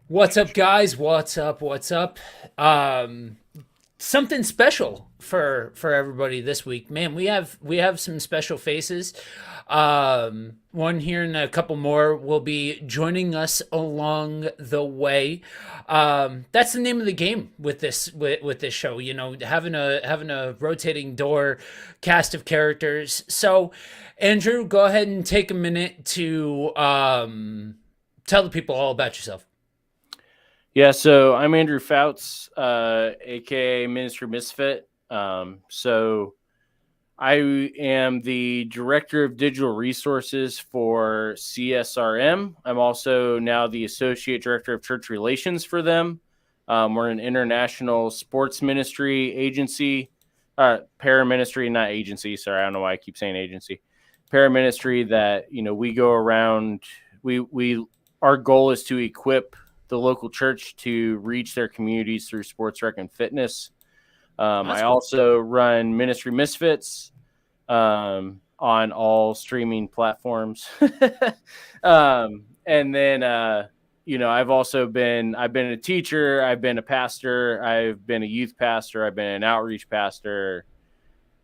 What's up, guys? What's up? What's up? Um, Something special for everybody this week, man. We have some special faces. One here and a couple more will be joining us along the way. That's the name of the game with this show. You know, having a rotating door cast of characters. So, Andrew, go ahead and take a minute to tell the people all about yourself. Yeah, so I'm Andrew Fouts, aka Ministry Misfit. So I am the director of digital resources for CSRM. I'm also now the associate director of church relations for them. We're an international sports ministry agency, paraministry, not agency. Sorry, I don't know why I keep saying agency. Paraministry that we go around. We our goal is to equip the local church to reach their communities through sports rec and fitness. That's I cool. also run Ministry Misfits on all streaming platforms. And then, I've been a teacher, I've been a pastor, I've been a youth pastor, I've been an outreach pastor.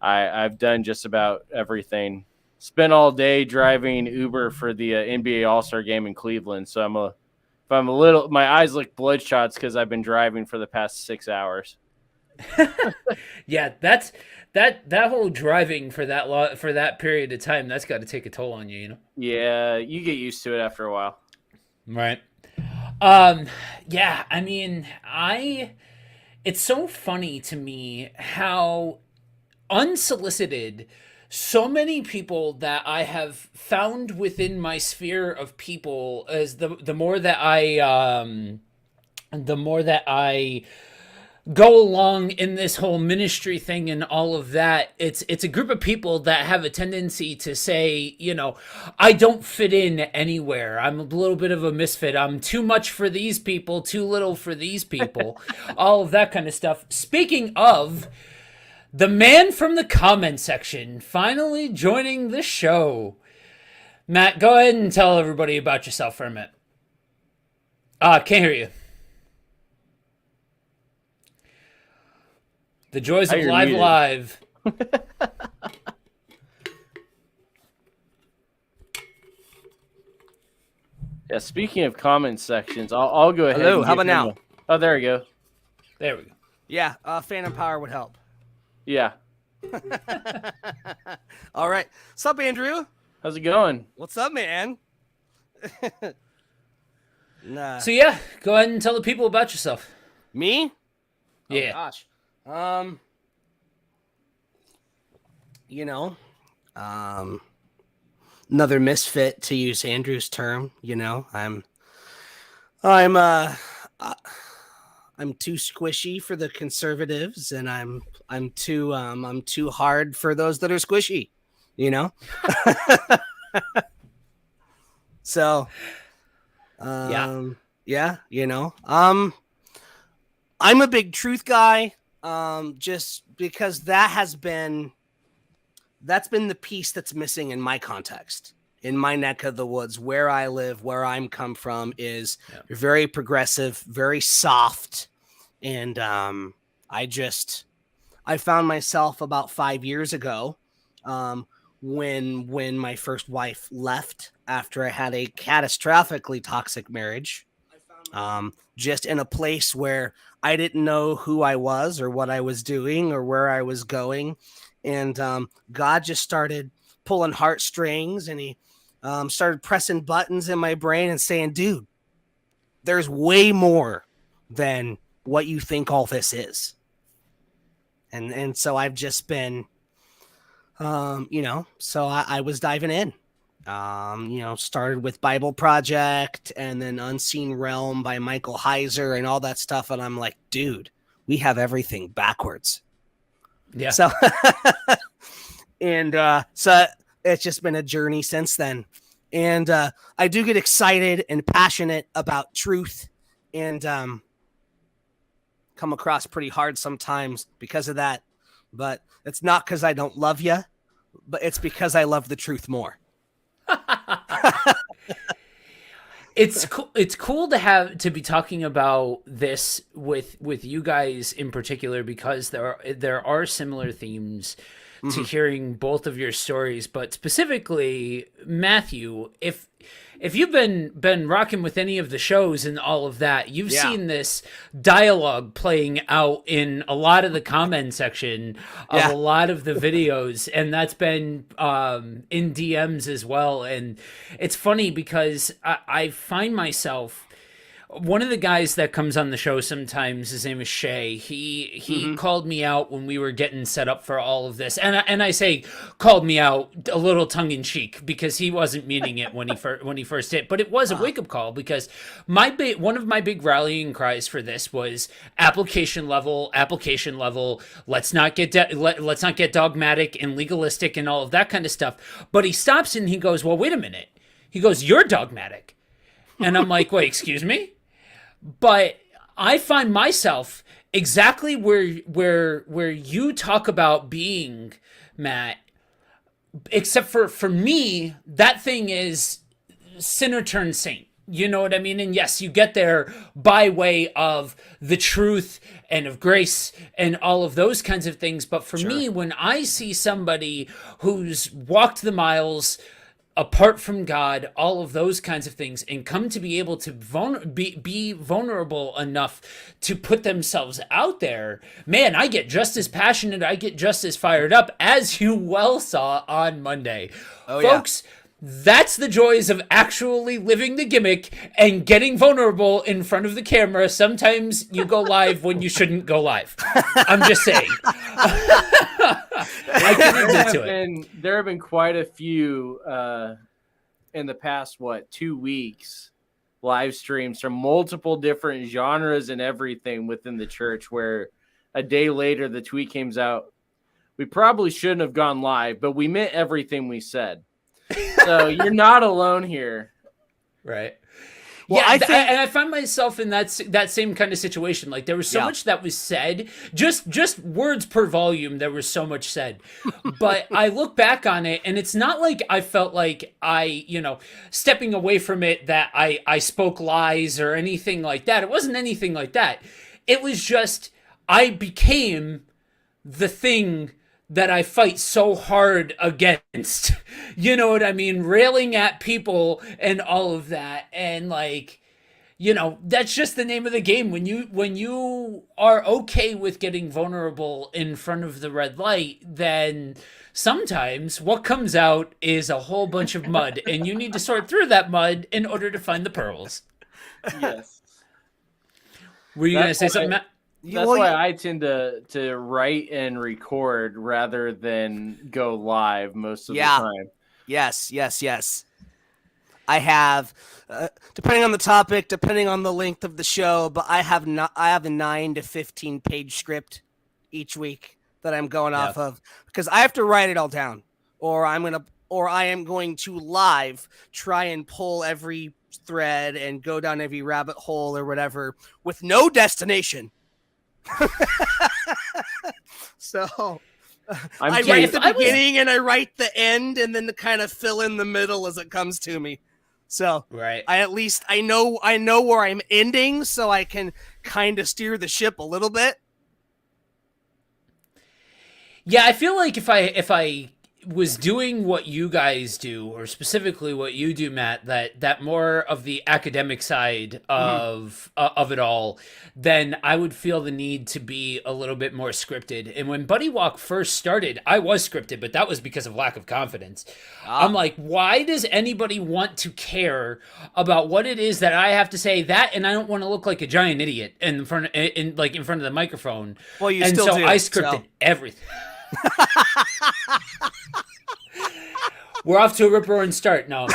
I've done just about everything. Spent all day driving Uber for the NBA All-Star game in Cleveland. So if I'm a little, my eyes look bloodshot because I've been driving for the past 6 hours. Yeah, that whole driving for for that period of time, that's got to take a toll on you, you know. Yeah, you get used to it after a while. Right. Um yeah, I mean, I it's so funny to me how unsolicited so many people that I have found within my sphere of people as the more that I go along in this whole ministry thing and all of that, it's a group of people that have a tendency to say, you know, I don't fit in anywhere, I'm a little bit of a misfit, I'm too much for these people, too little for these people, all of that kind of stuff. Speaking of, the man from the comment section finally joining the show. Matt, go ahead and tell everybody about yourself for a minute. Can't hear you. The joys Now of you're live muted. live. Yeah, speaking of comment sections, I'll go ahead Hello, and how give about him now? a. Oh, there we go. There we go. Yeah, Phantom Power would help. Yeah. All right. What's up, Andrew? How's it going? What's up, man? Nah. So yeah, go ahead and tell the people about yourself. Me? Oh Yeah. gosh. Um, you know, um another misfit, to use Andrew's term, I'm uh, I'm too squishy for the conservatives, and I'm too hard for those that are squishy, you know? So, Yeah. yeah, I'm a big truth guy, just because that's been the piece that's missing in my context. In my neck of the woods, where I live, where I'm come from, is Yeah. very progressive, very soft, and I found myself about 5 years ago, um, when my first wife left after I had a catastrophically toxic marriage, just in a place where I didn't know who I was or what I was doing or where I was going. And God just started pulling heartstrings, and he started pressing buttons in my brain and saying, dude, there's way more than what you think all this is. And so I've just been, so I was diving in. Started with Bible Project and then Unseen Realm by Michael Heiser and all that stuff. And I'm like, dude, we have everything backwards. Yeah. So, so it's just been a journey since then. And I do get excited and passionate about truth, and come across pretty hard sometimes because of that. But it's not because I don't love you, but it's because I love the truth more. It's cool to be talking about this with you guys in particular, because there are similar themes to hearing both of your stories, but specifically Matthew, if you've been rocking with any of the shows and all of that, you've seen this dialogue playing out in a lot of the comment section of a lot of the videos, and that's been in DMs as well. And it's funny because I find myself, one of the guys that comes on the show sometimes, his name is Shay. He called me out when we were getting set up for all of this, and I say called me out a little tongue in cheek, because he wasn't meaning it when he first did, but it was a wake up call, because one of my big rallying cries for this was application level. Let's not get let's not get dogmatic and legalistic and all of that kind of stuff. But he stops and he goes, "Well, wait a minute." He goes, "You're dogmatic," and I'm like, "Wait, excuse me." But I find myself exactly where you talk about being, Matt, except for me, that thing is sinner turned saint. You know what I mean? And yes, you get there by way of the truth and of grace and all of those kinds of things. But for me, when I see somebody who's walked the miles apart from God, all of those kinds of things, and come to be able to be vulnerable enough to put themselves out there, man, I get just as passionate, I get just as fired up, as you well saw on Monday. Folks, that's the joys of actually living the gimmick and getting vulnerable in front of the camera. Sometimes you go live when you shouldn't go live. I'm just saying. I can admit to it. There have been quite a few in the past, 2 weeks, live streams from multiple different genres and everything within the church, where a day later the tweet comes out, "We probably shouldn't have gone live, but we meant everything we said." So you're not alone here. Right. Well, I find myself in that same kind of situation. Like, there was so much that was said, just words per volume. There was so much said, but I look back on it, and it's not like I felt like stepping away from it, that I spoke lies or anything like that. It wasn't anything like that. It was just, I became the thing that I fight so hard against. You know what I mean? Railing at people and all of that. And that's just the name of the game. When you are okay with getting vulnerable in front of the red light, then sometimes what comes out is a whole bunch of mud, and you need to sort through that mud in order to find the pearls. Yes. Were you going to say something, Matt? That's why I tend to write and record rather than go live most of the time. Yes. I have, depending on the topic, depending on the length of the show, but I have a 9 to 15 page script each week that I'm going off of, because I have to write it all down, or I am going to live try and pull every thread and go down every rabbit hole or whatever with no destination. So I write the beginning and I write the end, and then to kind of fill in the middle as it comes to me. So right. I know where I'm ending, so I can kind of steer the ship a little bit. Yeah, I feel like if I was doing what you guys do, or specifically what you do, Matt, that more of the academic side of it all, then I would feel the need to be a little bit more scripted. And when Buddy Walk first started, I was scripted, but that was because of lack of confidence. I'm like, why does anybody want to care about what it is that I have to say? That, and I don't want to look like a giant idiot in front of the microphone. Well, you and still do. I scripted everything. We're off to a rip-roaring start now.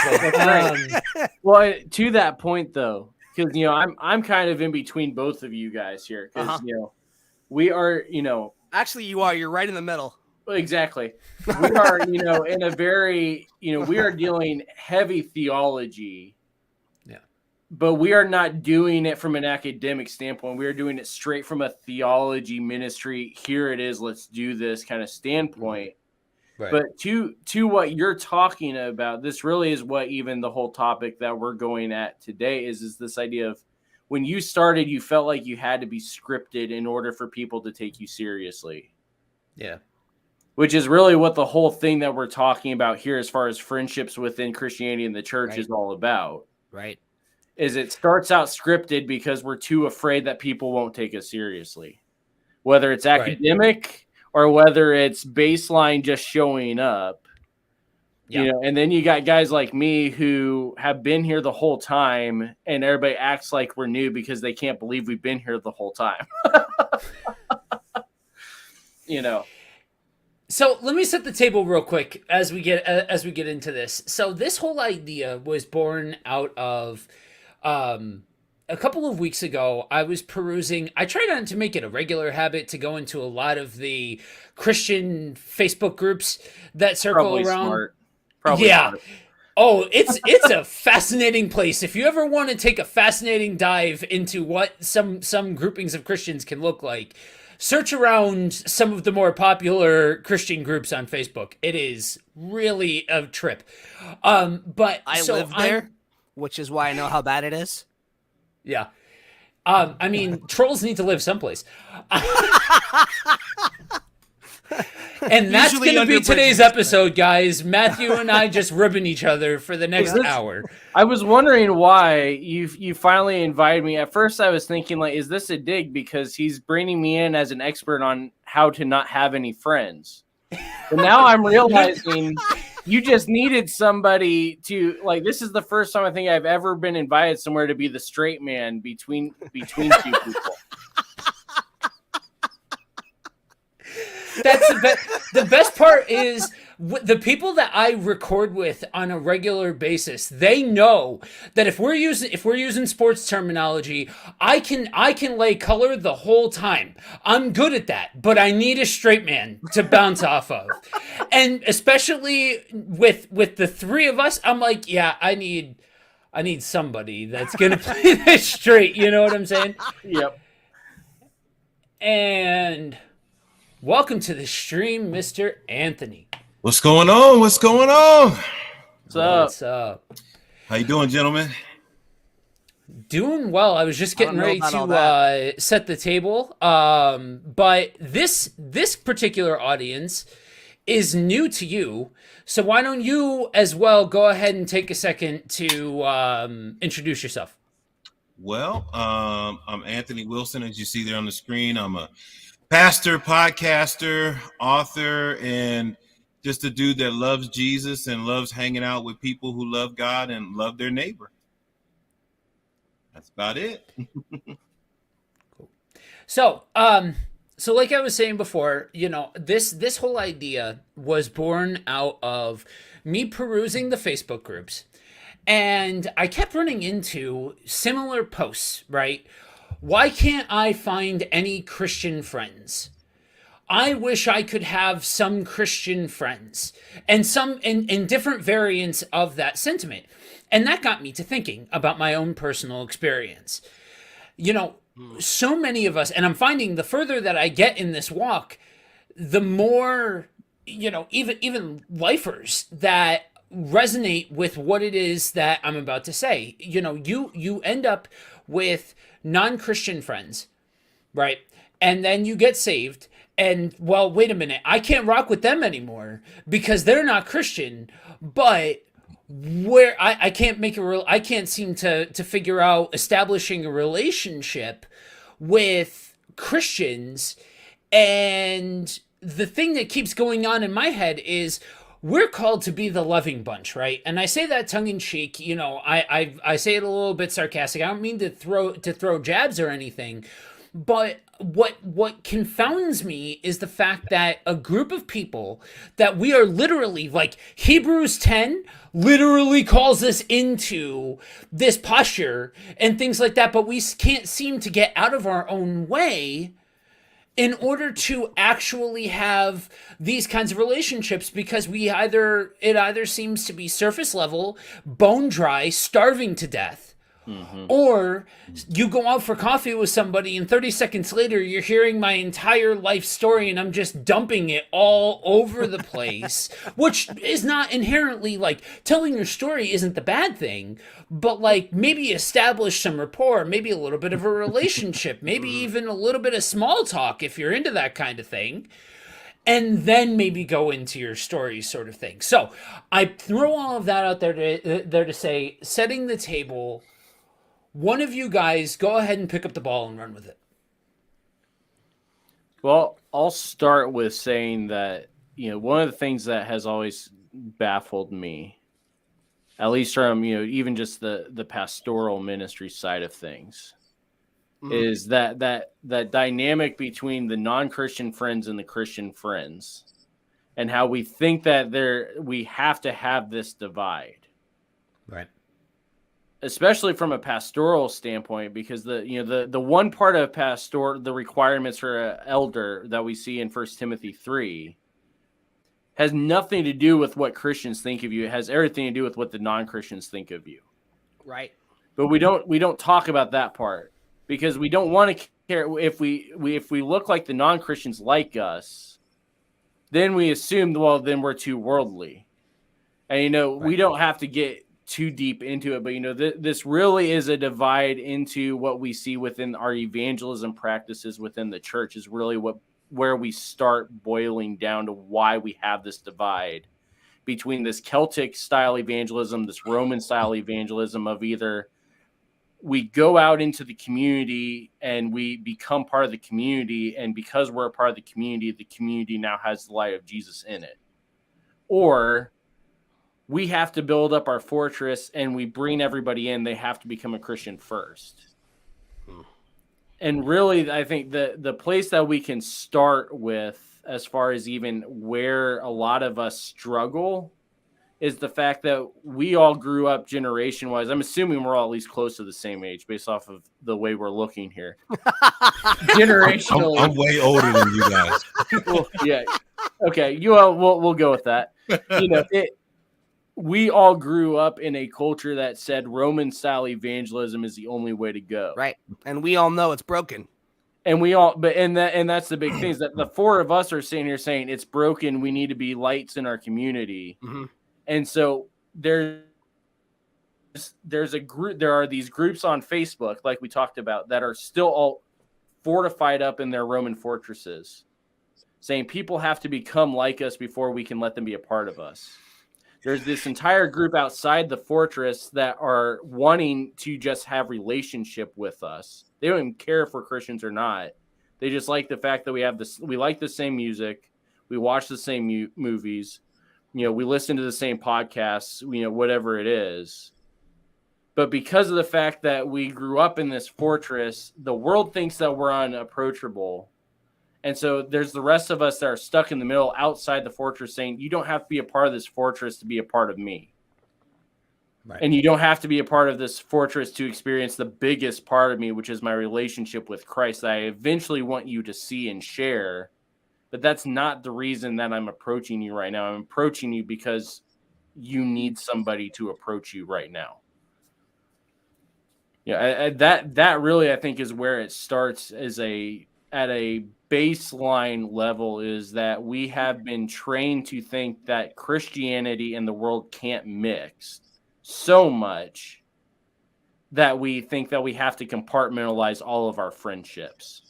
Well, to that point though, because I'm kind of in between both of you guys here, because we are actually you are. You're right in the middle. Exactly. We are in a very we are dealing heavy theology. Yeah. But we are not doing it from an academic standpoint. We are doing it straight from a theology ministry. Here it is. Let's do this kind of standpoint. Right. But to what you're talking about, this really is what even the whole topic that we're going at today is this idea of when you started, you felt like you had to be scripted in order for people to take you seriously. Yeah. Which is really what the whole thing that we're talking about here as far as friendships within Christianity and the church Right. is all about. Right. Is it starts out scripted because we're too afraid that people won't take us seriously. Whether it's academic or whether it's baseline just showing up. Yeah. You know, and then you got guys like me who have been here the whole time and everybody acts like we're new because they can't believe we've been here the whole time. You know. So let me set the table real quick as we get into this. So this whole idea was born out of a couple of weeks ago. I was perusing. I try not to make it a regular habit to go into a lot of the Christian Facebook groups that circle Probably around. smart. Probably Yeah. smart. Oh, it's a fascinating place. If you ever want to take a fascinating dive into what some groupings of Christians can look like, search around some of the more popular Christian groups on Facebook. It is really a trip. But I so live there, which is why I know how bad it is. Yeah. I mean, trolls need to live someplace. And that's Usually going to be under today's bridges. episode, guys. Matthew and I just ribbing each other for the next hour. I was wondering why you finally invited me. At first, I was thinking, like, is this a dig because he's bringing me in as an expert on how to not have any friends? But now I'm realizing you just needed somebody to, like, this is the first time I think I've ever been invited somewhere to be the straight man between two people. That's the best part is the people that I record with on a regular basis. They know that if we're using sports terminology, I can lay color the whole time. I'm good at that, but I need a straight man to bounce off of. And especially with the three of us, I'm like, yeah, I need somebody that's gonna play this straight. You know what I'm saying? Yep. And welcome to the stream, Mr. Anthony. What's going on? What's going on? What's up? How you doing, gentlemen? Doing well. I was just getting ready to set the table. But this particular audience is new to you. So why don't you as well go ahead and take a second to introduce yourself? Well, I'm Anthony Wilson, as you see there on the screen. I'm a pastor, podcaster, author, and just a dude that loves Jesus and loves hanging out with people who love God and love their neighbor. That's about it. Cool. So like I was saying before, you know, this whole idea was born out of me perusing the Facebook groups, and I kept running into similar posts, right? Why can't I find any Christian friends? I wish I could have some Christian friends, and some in different variants of that sentiment. And that got me to thinking about my own personal experience. You know, so many of us, and I'm finding the further that I get in this walk, the more, you know, even lifers that resonate with what it is that I'm about to say. You know, you end up with non-Christian friends, right? And then you get saved, and well, wait a minute, I can't rock with them anymore because they're not Christian. But where I can't make I can't seem to figure out establishing a relationship with Christians. And the thing that keeps going on in my head is we're called to be the loving bunch, right? And I say that tongue in cheek. You know, I say it a little bit sarcastic. I don't mean to throw jabs or anything, but what confounds me is the fact that a group of people that we are literally, like, Hebrews 10 literally calls us into this posture and things like that, but we can't seem to get out of our own way in order to actually have these kinds of relationships, because it either seems to be surface level, bone dry, starving to death, Or you go out for coffee with somebody and 30 seconds later you're hearing my entire life story and I'm just dumping it all over the place, which is not inherently like telling your story isn't the bad thing, but like maybe establish some rapport, maybe a little bit of a relationship, maybe even a little bit of small talk if you're into that kind of thing. And then maybe go into your story sort of thing. So I throw all of that out there to say, setting the table, one of you guys go ahead and pick up the ball and run with it. Well, I'll start with saying that, one of the things that has always baffled me, at least from, even just the pastoral ministry side of things, is that dynamic between the non-Christian friends and the Christian friends, and how we think that we have to have this divide. Right. Especially from a pastoral standpoint, because the one part of the requirements for an elder that we see in 1 Timothy 3 has nothing to do with what Christians think of you. It has everything to do with what the non-Christians think of you. Right. But we don't talk about that part because we don't want to care if we look like the non-Christians like us, then we assume, well, then we're too worldly. And right. We don't have to get too deep into it, but this really is a divide into what we see within our evangelism practices within the church is really where we start boiling down to why we have this divide between this Celtic style evangelism, this Roman style evangelism of either we go out into the community and we become part of the community, and because we're a part of the community now has the light of Jesus in it, or we have to build up our fortress and we bring everybody in. They have to become a Christian first. And really, I think the place that we can start with, as far as even where a lot of us struggle, is the fact that we all grew up generation wise. I'm assuming we're all at least close to the same age based off of the way we're looking here. Generationally. I'm way older than you guys. Well, yeah. Okay. We'll go with that. We all grew up in a culture that said Roman style evangelism is the only way to go. Right. And we all know it's broken. And that's the big thing, is that the four of us are sitting here saying it's broken. We need to be lights in our community. Mm-hmm. And so there's a group, there are these groups on Facebook, like we talked about, that are still all fortified up in their Roman fortresses, saying people have to become like us before we can let them be a part of us. There's this entire group outside the fortress that are wanting to just have relationship with us. They don't even care if we're Christians or not. They just like the fact that we like the same music. We watch the same movies. We listen to the same podcasts, whatever it is. But because of the fact that we grew up in this fortress, the world thinks that we're unapproachable. And so there's the rest of us that are stuck in the middle outside the fortress saying, you don't have to be a part of this fortress to be a part of me. Right. And you don't have to be a part of this fortress to experience the biggest part of me, which is my relationship with Christ that I eventually want you to see and share. But that's not the reason that I'm approaching you right now. I'm approaching you because you need somebody to approach you right now. Yeah, that really, I think, is where it starts at a baseline level, is that we have been trained to think that Christianity and the world can't mix so much that we think that we have to compartmentalize all of our friendships.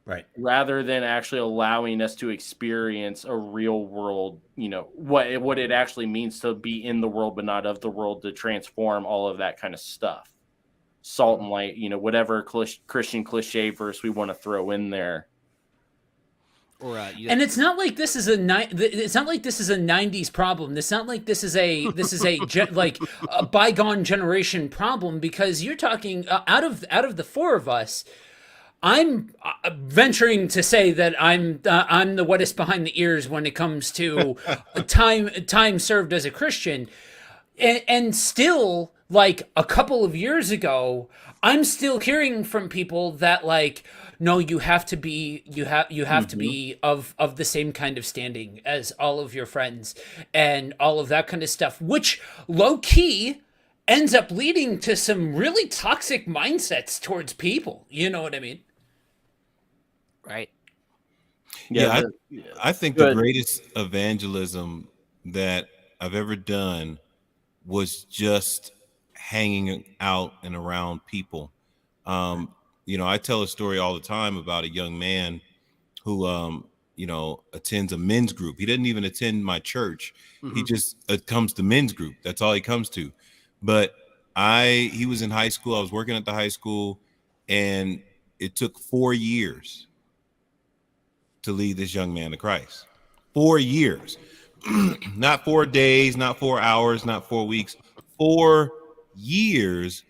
Right. Rather than actually allowing us to experience a real world, what it actually means to be in the world but not of the world, to transform all of that kind of stuff. Salt and light, whatever Christian cliche verse we want to throw in there. And it's not like this is a 90s problem. It's not like this is a a bygone generation problem, because you're talking out of the four of us. I'm venturing to say that I'm the wettest behind the ears when it comes to time served as a Christian, and still, like a couple of years ago, I'm still hearing from people that, like, no, you have to be to be of the same kind of standing as all of your friends and all of that kind of stuff, which low key ends up leading to some really toxic mindsets towards people. You know what I mean? Right. Yeah, Yeah, I think Go the ahead. greatest evangelism that I've ever done was just hanging out and around people. I tell a story all the time about a young man who, attends a men's group. He doesn't even attend my church. He Mhm. just comes to men's group. That's all he comes to. But he was in high school. I was working at the high school, and it took 4 years to lead this young man to Christ. 4 years. Not 4 days, not 4 hours, not 4 weeks. 4 years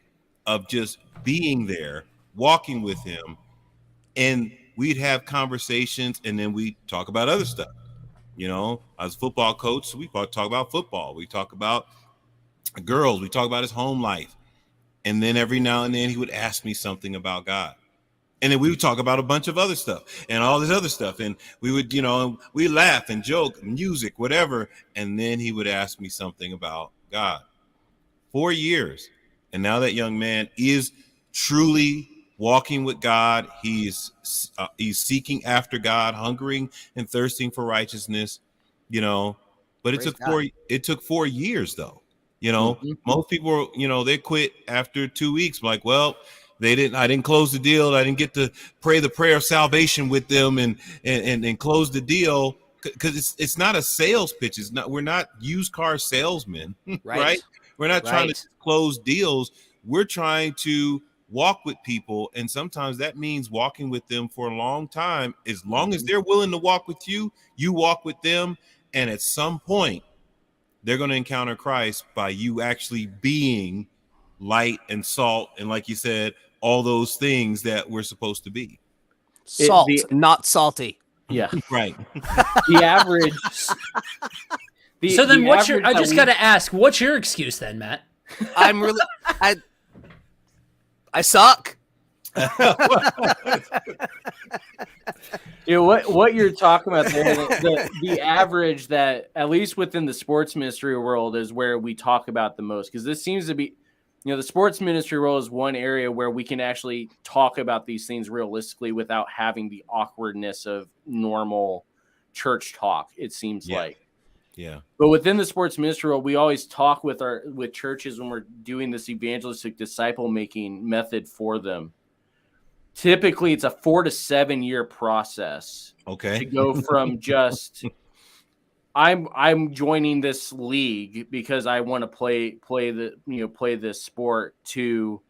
of just being there, walking with him, and we'd have conversations, and then we talk about other stuff. I was a football coach, so we talk about football. We talk about girls. We talk about his home life. And then every now and then he would ask me something about God. And then we would talk about a bunch of other stuff and all this other stuff. And we would, we laugh and joke, music, whatever. And then he would ask me something about God. 4 years. And now that young man is truly walking with God. He's seeking after God, hungering and thirsting for righteousness, but it took 4 years though. Most people, they quit after 2 weeks. Like, well, I didn't close the deal. I didn't get to pray the prayer of salvation with them and close the deal. Because it's not a sales pitch. We're not used car salesmen, right? We're not trying to close deals. We're trying to walk with people, and sometimes that means walking with them for a long time. As long as they're willing to walk with you, you walk with them, and at some point they're going to encounter Christ by you actually being light and salt, and like you said, all those things that we're supposed to be. Salt, not salty. Yeah. Right. The average. So then what's your, I just got to ask, what's your excuse then, Matt? I'm really, I suck. What you're talking about there, the average that, at least within the sports ministry world, is where we talk about the most. Because this seems to be, the sports ministry world is one area where we can actually talk about these things realistically without having the awkwardness of normal church talk, it seems like. Yeah. But within the sports ministry world, we always talk with churches when we're doing this evangelistic disciple making method for them. Typically, it's a 4 to 7 year process. Okay. To go from just I'm joining this league because I want to play this sport, to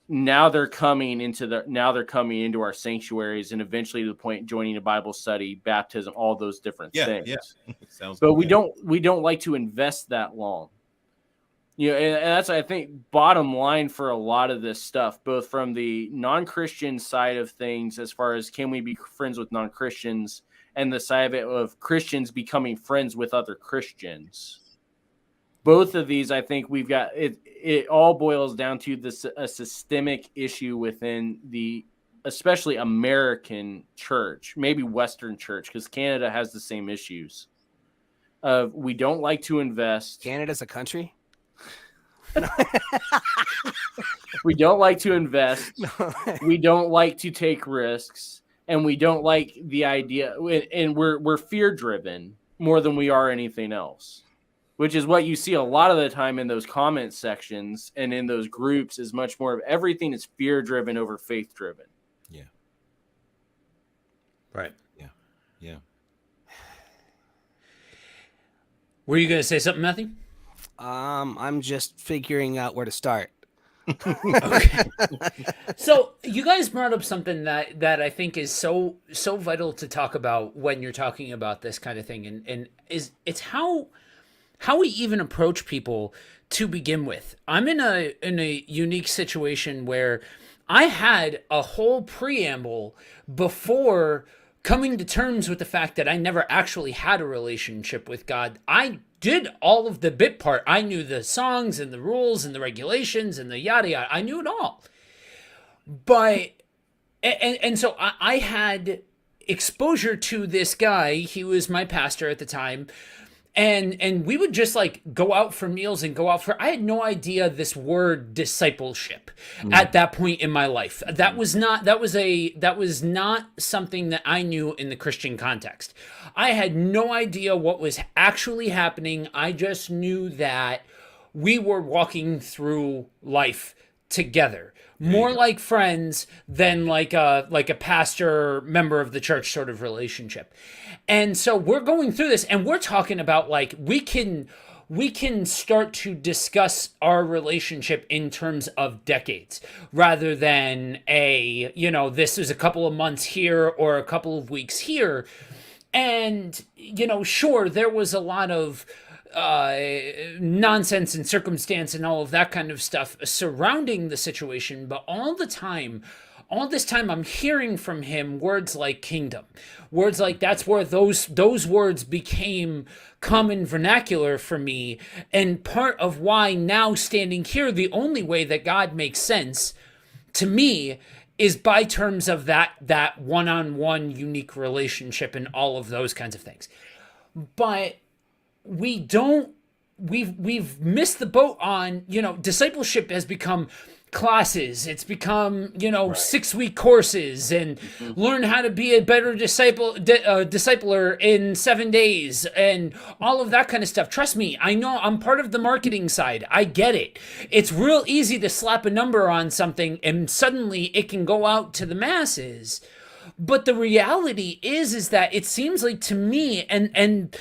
now they're coming into our sanctuaries, and eventually to the point joining a Bible study, baptism, all those different things. Yeah. Sounds but good. we don't like to invest that long. And that's, I think, bottom line for a lot of this stuff, both from the non-Christian side of things, as far as can we be friends with non-Christians, and the side of it of Christians becoming friends with other Christians. Both of these, I think we've got it. It all boils down to a systemic issue within the, especially American church, maybe Western church, because Canada has the same issues. We don't like to invest. Canada's a country. We don't like to invest. We don't like to take risks, and we don't like the idea. And we're fear driven more than we are anything else. Which is what you see a lot of the time in those comment sections and in those groups, is much more of everything is fear-driven over faith-driven. Yeah. Right. Yeah. Were you going to say something, Matthew? I'm just figuring out where to start. Okay. So you guys brought up something that I think is so vital to talk about when you're talking about this kind of thing, and it's how we even approach people to begin with. I'm in a unique situation where I had a whole preamble before coming to terms with the fact that I never actually had a relationship with God. I did all of the bit part. I knew the songs and the rules and the regulations and the yada yada. I knew it all. But and so I had exposure to this guy. He was my pastor at the time. and we would just like go out for meals and go out for, I had no idea this word discipleship at that point in my life. That was not something that I knew in the Christian context. I had no idea what was actually happening. I just knew that we were walking through life together, more like friends than like a pastor member of the church sort of relationship. And so we're going through this and we're talking about like we can start to discuss our relationship in terms of decades rather than this is a couple of months here or a couple of weeks here. And sure, there was a lot of nonsense and circumstance and all of that kind of stuff surrounding the situation, but all this time I'm hearing from him words like kingdom, words like that's where those words became common vernacular for me. And part of why now standing here, the only way that God makes sense to me is by terms of that one-on-one unique relationship and all of those kinds of things. But we've missed the boat on, discipleship has become classes. It's become, 6-week courses and learn how to be a better discipler in 7 days and all of that kind of stuff. Trust me, I know I'm part of the marketing side. I get it. It's real easy to slap a number on something and suddenly it can go out to the masses. But the reality is that it seems like to me, and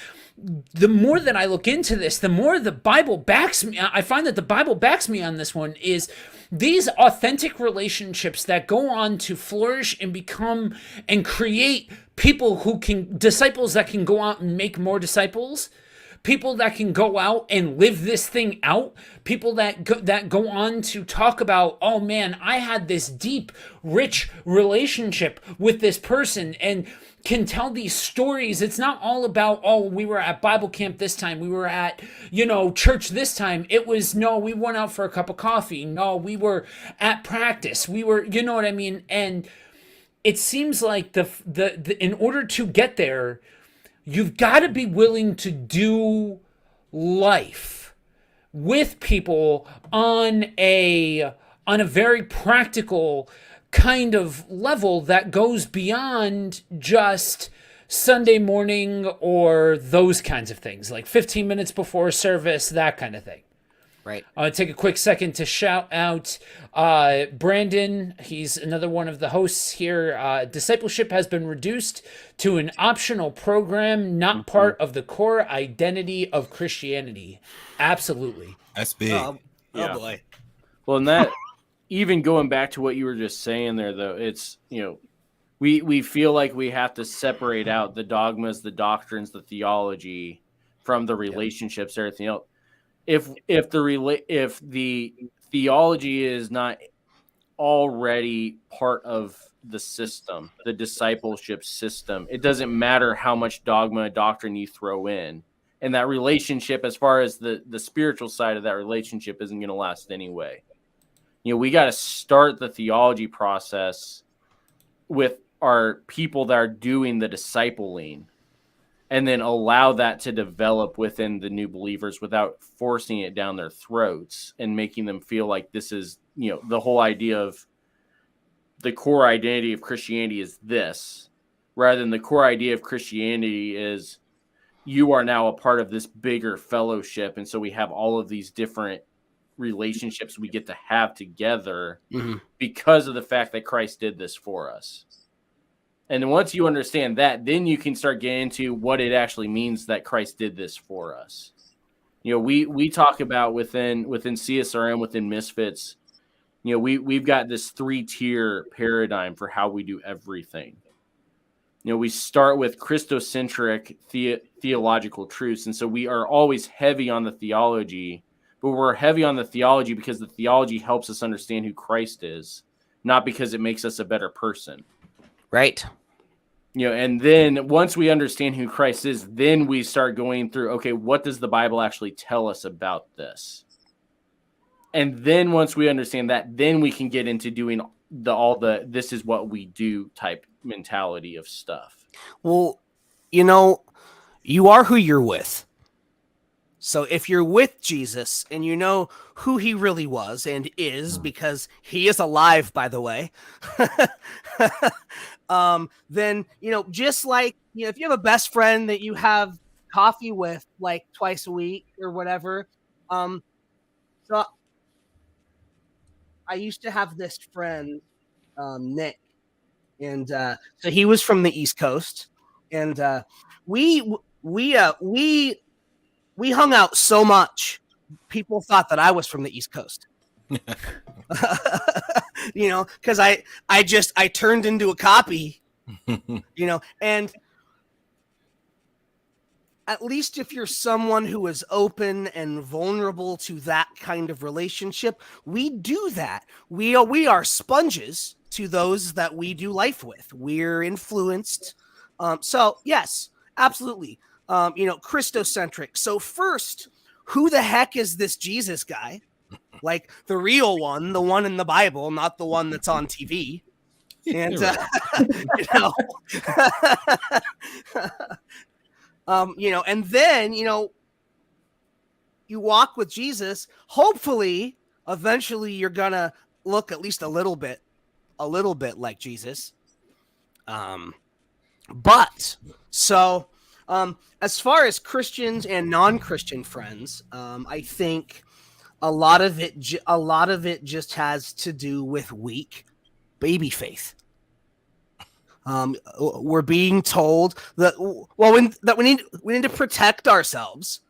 the more that I look into this, the more the Bible backs me. I find that the Bible backs me on this one is these authentic relationships that go on to flourish and become and create disciples that can go out and make more disciples, people that can go out and live this thing out, people that go on to talk about, oh man, I had this deep, rich relationship with this person and can tell these stories. It's not all about, oh, we were at Bible camp this time, we were at, church this time. It was, no, we went out for a cup of coffee. No, we were at practice. We were, you know what I mean? And it seems like the in order to get there, you've got to be willing to do life with people on a very practical kind of level that goes beyond just Sunday morning or those kinds of things, like 15 minutes before service, that kind of thing. Right. Take a quick second to shout out Brandon. He's another one of the hosts here. Discipleship has been reduced to an optional program, not part of the core identity of Christianity. Absolutely. That's big. Oh Yeah. boy. Well, and that even going back to what you were just saying there, though, it's, we feel like we have to separate out the dogmas, the doctrines, the theology from the relationships, everything else. If the theology is not already part of the system, the discipleship system, it doesn't matter how much dogma, doctrine you throw in. And that relationship, as far as the spiritual side of that relationship, isn't going to last anyway. We got to start the theology process with our people that are doing the discipling and then allow that to develop within the new believers without forcing it down their throats and making them feel like this is, the whole idea of the core identity of Christianity is this, rather than the core idea of Christianity is you are now a part of this bigger fellowship. And so we have all of these different relationships we get to have together because of the fact that Christ did this for us. And once you understand that, then you can start getting into what it actually means that Christ did this for us. We talk about within CSRM, within Misfits, we've got this 3-tier paradigm for how we do everything. We start with Christocentric theological truths. And so we are always heavy on the theology, but we're heavy on the theology because the theology helps us understand who Christ is, not because it makes us a better person. Right. And then once we understand who Christ is, then we start going through, okay, what does the Bible actually tell us about this? And then once we understand that, then we can get into doing this is what we do type mentality of stuff. Well, you are who you're with. So if you're with Jesus and you know who he really was and is, because he is alive, by the way, then, just like, if you have a best friend that you have coffee with like twice a week or whatever. So I used to have this friend, Nick, and so he was from the East Coast, and we hung out so much, people thought that I was from the East Coast. Because I turned into a copy, and at least if you're someone who is open and vulnerable to that kind of relationship, we do that. We are sponges to those that we do life with. We're influenced. So yes, absolutely. Christocentric. So first, who the heck is this Jesus guy? Like the real one, the one in the Bible, not the one that's on TV. And and then you walk with Jesus. Hopefully, eventually, you're gonna look at least a little bit like Jesus. But so. As far as Christians and non-Christian friends, I think a lot of it just has to do with weak baby faith. We're being told that we need to protect ourselves.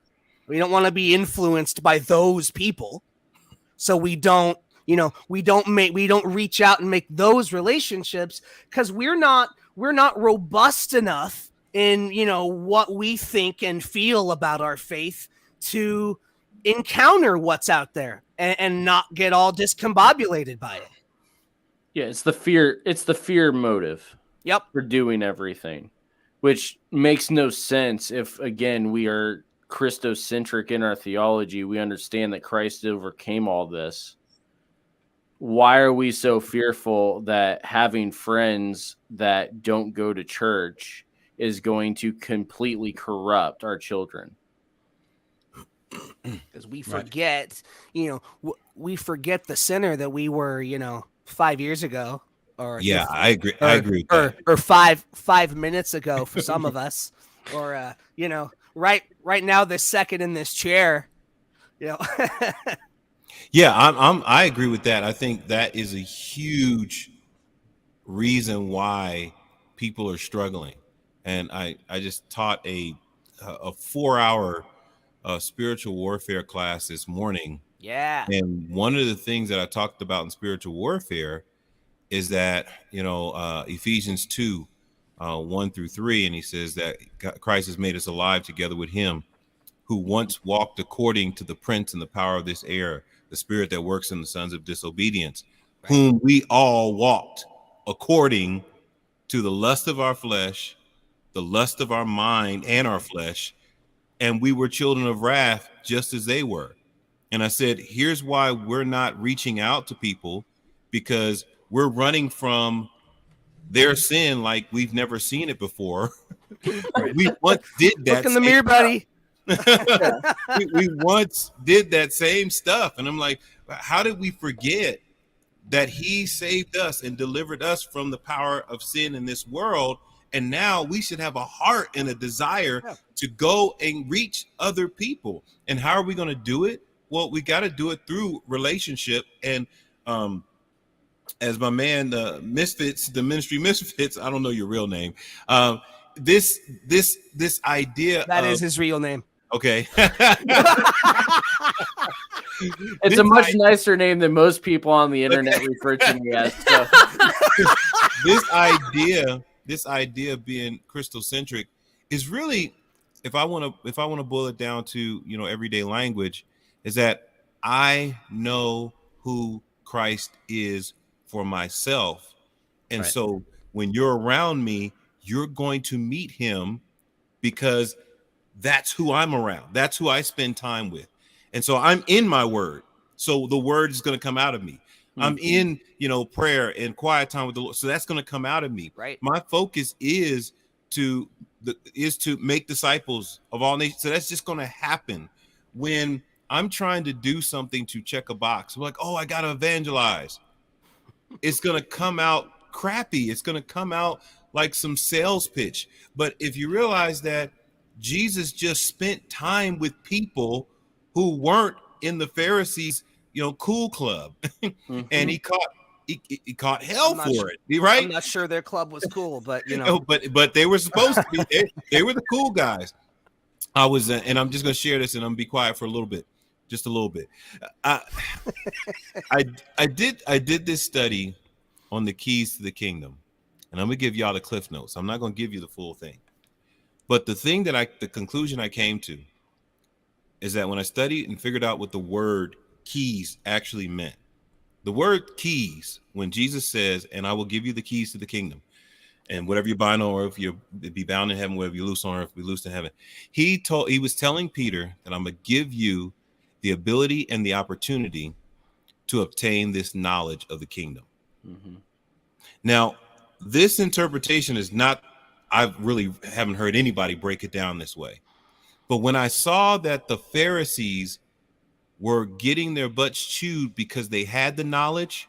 We don't want to be influenced by those people, so we don't reach out and make those relationships because we're not robust enough in what we think and feel about our faith to encounter what's out there and not get all discombobulated by it. Yeah, it's the fear motive. Yep. For doing everything, which makes no sense if, again, we are Christocentric in our theology. We understand that Christ overcame all this. Why are we so fearful that having friends that don't go to church is going to completely corrupt our children? Because we forget, we forget the sinner that we were, 5 years ago. Or yeah, I agree. I agree. Or 5 minutes ago for some of us, or right now, this second in this chair, Yeah, I agree with that. I think that is a huge reason why people are struggling. And I just taught a 4-hour spiritual warfare class this morning. Yeah. And one of the things that I talked about in spiritual warfare is that, Ephesians 2, 1-3, and he says that Christ has made us alive together with him, who once walked according to the prince and the power of this air, the spirit that works in the sons of disobedience, whom we all walked according to the lust of our flesh, the lust of our mind and our flesh, and we were children of wrath just as they were. And I said, here's why we're not reaching out to people, because we're running from their sin like we've never seen it before. We once did that. Look in the mirror, buddy. we once did that same stuff. And I'm like, how did we forget that he saved us and delivered us from the power of sin in this world? And now we should have a heart and a desire to go and reach other people. And how are we going to do it? Well, we got to do it through relationship. And as my man, the ministry Misfits, I don't know your real name. This idea that is his real name. Okay. It's a much nicer name than most people on the internet refer to me as. So. This idea of being Christocentric is really, if I want to boil it down to, everyday language, is that I know who Christ is for myself. And so when you're around me, you're going to meet him because that's who I'm around. That's who I spend time with. And so I'm in my word. So the word is going to come out of me. Mm-hmm. I'm in, prayer and quiet time with the Lord. So that's going to come out of me. Right. My focus is to make disciples of all nations. So that's just going to happen when I'm trying to do something to check a box, I'm like, oh, I got to evangelize. It's going to come out crappy. It's going to come out like some sales pitch. But if you realize that Jesus just spent time with people who weren't in the Pharisees, cool club, and he caught hell for it, right? I'm not sure their club was cool, but but they were supposed to be. They were the cool guys. I was, and I'm just going to share this, and I'm gonna be quiet for a little bit, just a little bit. I did this study on the keys to the kingdom, and I'm gonna give y'all the cliff notes. I'm not gonna give you the full thing, but the conclusion I came to is that when I studied and figured out what the word keys actually meant, the word keys, when Jesus says, "And I will give you the keys to the kingdom," and whatever you bind on earth, you'll be bound in heaven. Whatever you loose on earth, be loosed in heaven. He was telling Peter that I'm gonna give you the ability and the opportunity to obtain this knowledge of the kingdom. Mm-hmm. Now, this interpretation is not, I really haven't heard anybody break it down this way. But when I saw that the Pharisees were getting their butts chewed because they had the knowledge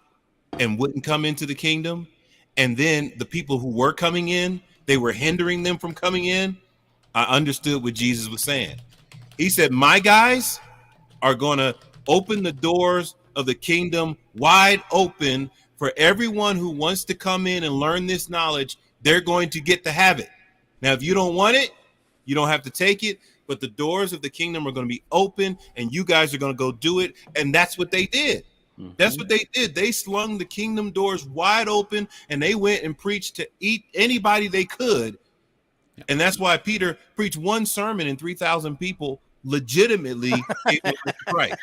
and wouldn't come into the kingdom, and then the people who were coming in, they were hindering them from coming in, I understood what Jesus was saying. He said, my guys are going to open the doors of the kingdom wide open for everyone who wants to come in and learn this knowledge. They're going to get to have it. Now, if you don't want it, you don't have to take it, but the doors of the kingdom are going to be open and you guys are going to go do it. And that's what they did. Mm-hmm. That's what they did. They slung the kingdom doors wide open and they went and preached to anybody they could. Yep. And that's why Peter preached one sermon and 3,000 people legitimately right.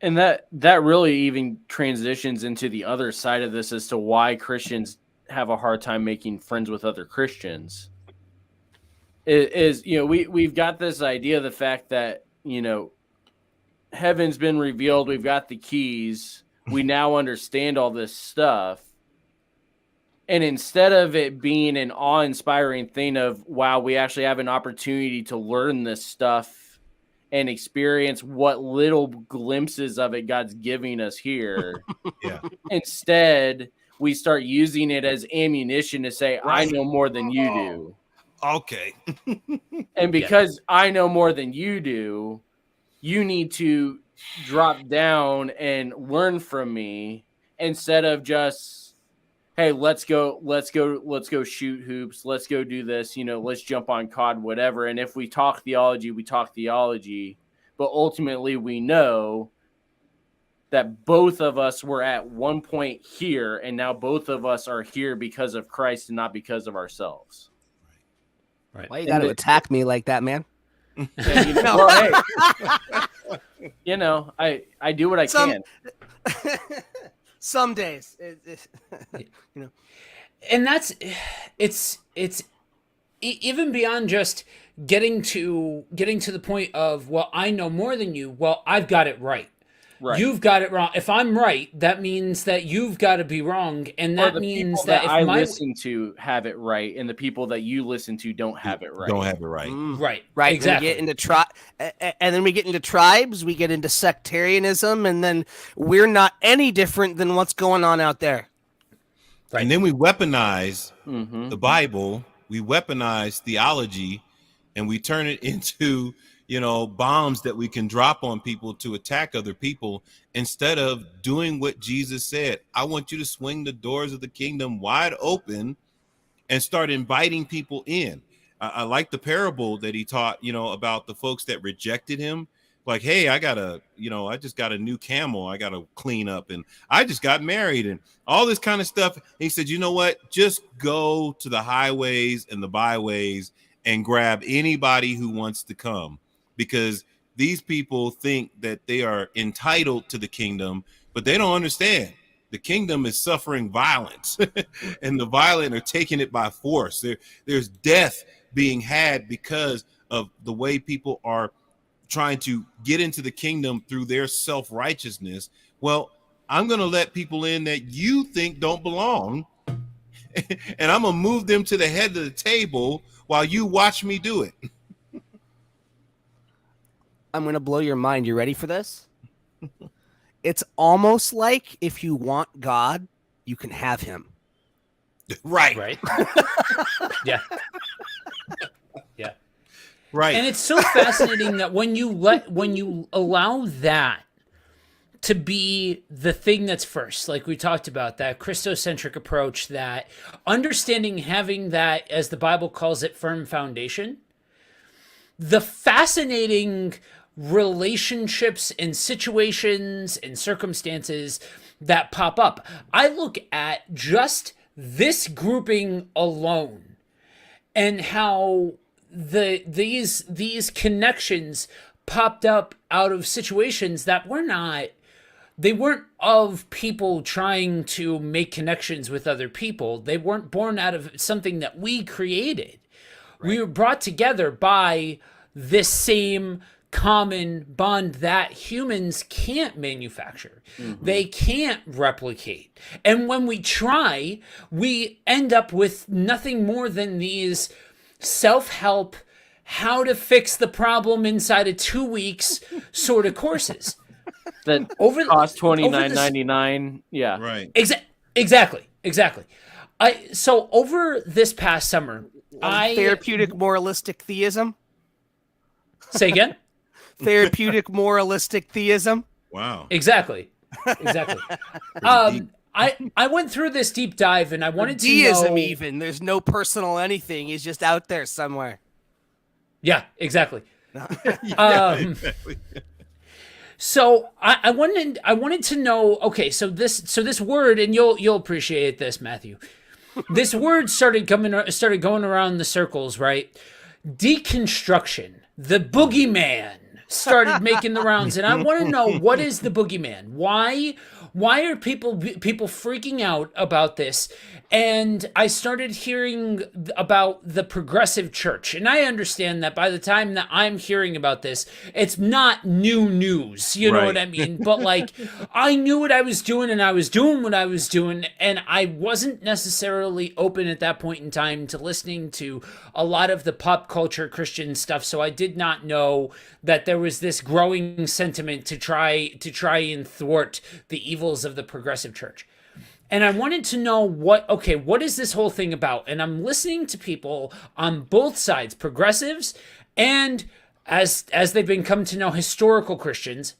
And that really even transitions into the other side of this as to why Christians have a hard time making friends with other Christians. We've got this idea of the fact that, heaven's been revealed. We've got the keys. We now understand all this stuff. And instead of it being an awe-inspiring thing of, wow, we actually have an opportunity to learn this stuff and experience what little glimpses of it God's giving us here. Yeah. Instead, we start using it as ammunition to say, right. I know more than you do. Okay. And because I know more than you do, you need to drop down and learn from me instead of just, hey, let's go shoot hoops. Let's go do this. Let's jump on COD, whatever. And if we talk theology, we talk theology. But ultimately, we know that both of us were at one point here, and now both of us are here because of Christ and not because of ourselves. Right. Why you got to attack me like that, man? Well, hey, I do what I can. Some days, and it's even beyond just getting to the point of, well, I know more than you. Well, I've got it right. Right. You've got it wrong. If I'm right, that means that you've got to be wrong, and that means that if I listen to have it right, and the people that you listen to don't have it right. Don't have it right. Right. Exactly. And then we get into tribes, we get into sectarianism, and then we're not any different than what's going on out there. Right. And then we weaponize the Bible, we weaponize theology, and we turn it into bombs that we can drop on people to attack other people instead of doing what Jesus said. I want you to swing the doors of the kingdom wide open and start inviting people in. I like the parable that he taught, about the folks that rejected him. Like, hey, I just got a new camel I got to clean up, and I just got married and all this kind of stuff. And he said, you know what? Just go to the highways and the byways and grab anybody who wants to come. Because these people think that they are entitled to the kingdom, but they don't understand. The kingdom is suffering violence, and the violent are taking it by force. There's death being had because of the way people are trying to get into the kingdom through their self-righteousness. Well, I'm going to let people in that you think don't belong, and I'm going to move them to the head of the table while you watch me do it. I'm going to blow your mind. You ready for this? It's almost like if you want God, you can have him. Right. Right. Yeah. Yeah. Right. And it's so fascinating that when you allow that to be the thing that's first, like we talked about, that Christocentric approach, that understanding, having that, as the Bible calls it, firm foundation, the fascinating relationships and situations and circumstances that pop up. I look at just this grouping alone and how these connections popped up out of situations that they weren't of people trying to make connections with other people. They weren't born out of something that we created. Right. We were brought together by this same common bond that humans can't manufacture. Mm-hmm. They can't replicate. And when we try, we end up with nothing more than these self-help, how to fix the problem inside of 2 weeks sort of courses. That cost $29.99. Yeah. Right. Exactly. So over this past summer, therapeutic moralistic theism. Say again? Therapeutic moralistic theism. Wow. Exactly. I went through this deep dive and I wanted to know. Deism even. There's no personal anything. He's just out there somewhere. Yeah, exactly. Exactly. So I wanted to know. Okay, so this word, and you'll appreciate this, Matthew. This word started going around the circles, right? Deconstruction, the boogeyman, started making the rounds, and I want to know, what is the boogeyman? Why are people freaking out about this? And I started hearing about the progressive church, and I understand that by the time that I'm hearing about this, it's not new news, you know what I mean? But like, I knew what I was doing, and I was doing what I was doing, and I wasn't necessarily open at that point in time to listening to a lot of the pop culture Christian stuff, so I did not know that there was this growing sentiment to try and thwart the evils of the progressive church. And I wanted to know what is this whole thing about? And I'm listening to people on both sides, progressives and as they've been come to know historical Christians.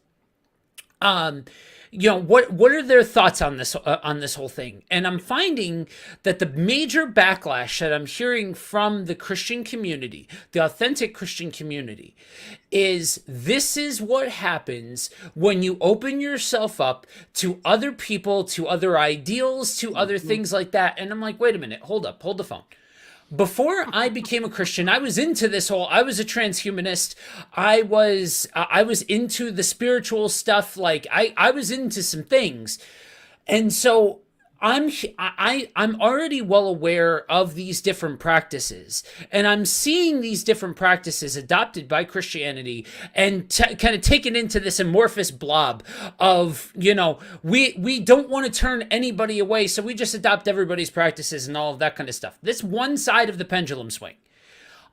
What are their thoughts on this whole thing? And I'm finding that the major backlash that I'm hearing from the Christian community, the authentic Christian community, is this is what happens when you open yourself up to other people, to other ideals, to other things like that. And I'm like, wait a minute, hold the phone. Before I became a Christian, I was into this whole, I was a transhumanist. I was into the spiritual stuff. Like I was into some things. And so I'm already well aware of these different practices, and I'm seeing these different practices adopted by Christianity and kind of taken into this amorphous blob of, we don't want to turn anybody away, so we just adopt everybody's practices and all of that kind of stuff. This one side of the pendulum swing.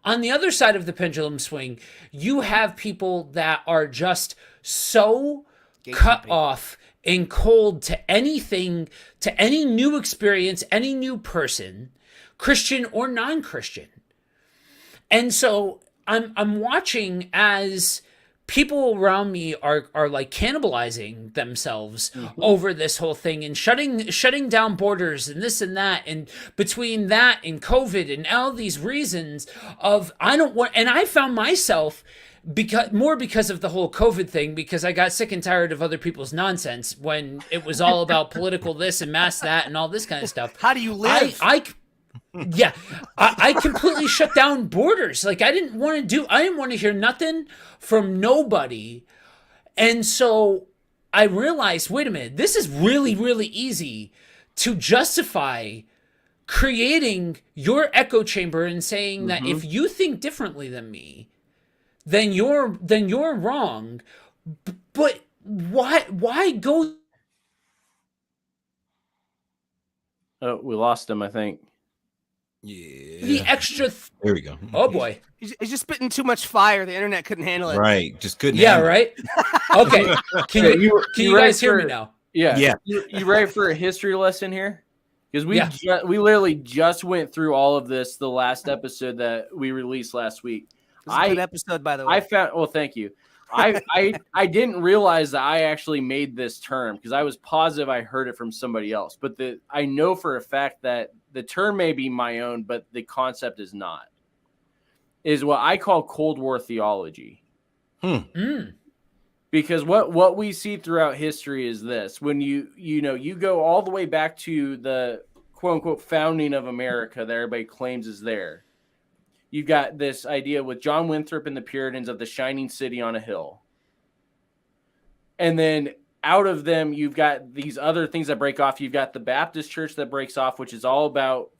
On the other side of the pendulum swing, you have people that are just so cut off and cold to anything, to any new experience, any new person, Christian or non-Christian. And so I'm watching as people around me are like cannibalizing themselves over this whole thing and shutting down borders and this and that, and between that and COVID and all these reasons of I found myself because of the whole COVID thing, because I got sick and tired of other people's nonsense when it was all about political this and mass that and all this kind of stuff. How do you live? I completely shut down borders. Like I didn't want to hear nothing from nobody. And so I realized, wait a minute, this is really, really easy to justify creating your echo chamber and saying that if you think differently than me, then you're wrong. But why go? Oh, we lost him, I think. Yeah. The extra. There we go. Oh boy. He's just spitting too much fire. The internet couldn't handle it. Right. Just couldn't. Yeah. handle it. Right. Okay. Can Yeah, you ready guys hear me for- now? Yeah. Yeah. You ready for a history lesson here? Because Yeah. we literally just went through all of this the last episode that we released last week. It was a good episode, by the way. I found. Well, thank you. I didn't realize that I actually made this term because I was positive I heard it from somebody else. But I know for a fact that the term may be my own, but the concept is not. Is what I call Cold War theology. Mm. Because what we see throughout history is this: when you go all the way back to the quote unquote founding of America that everybody claims is there. You've got this idea with John Winthrop and the Puritans of the shining city on a hill. And then out of them, you've got these other things that break off. You've got the Baptist church that breaks off, which is all about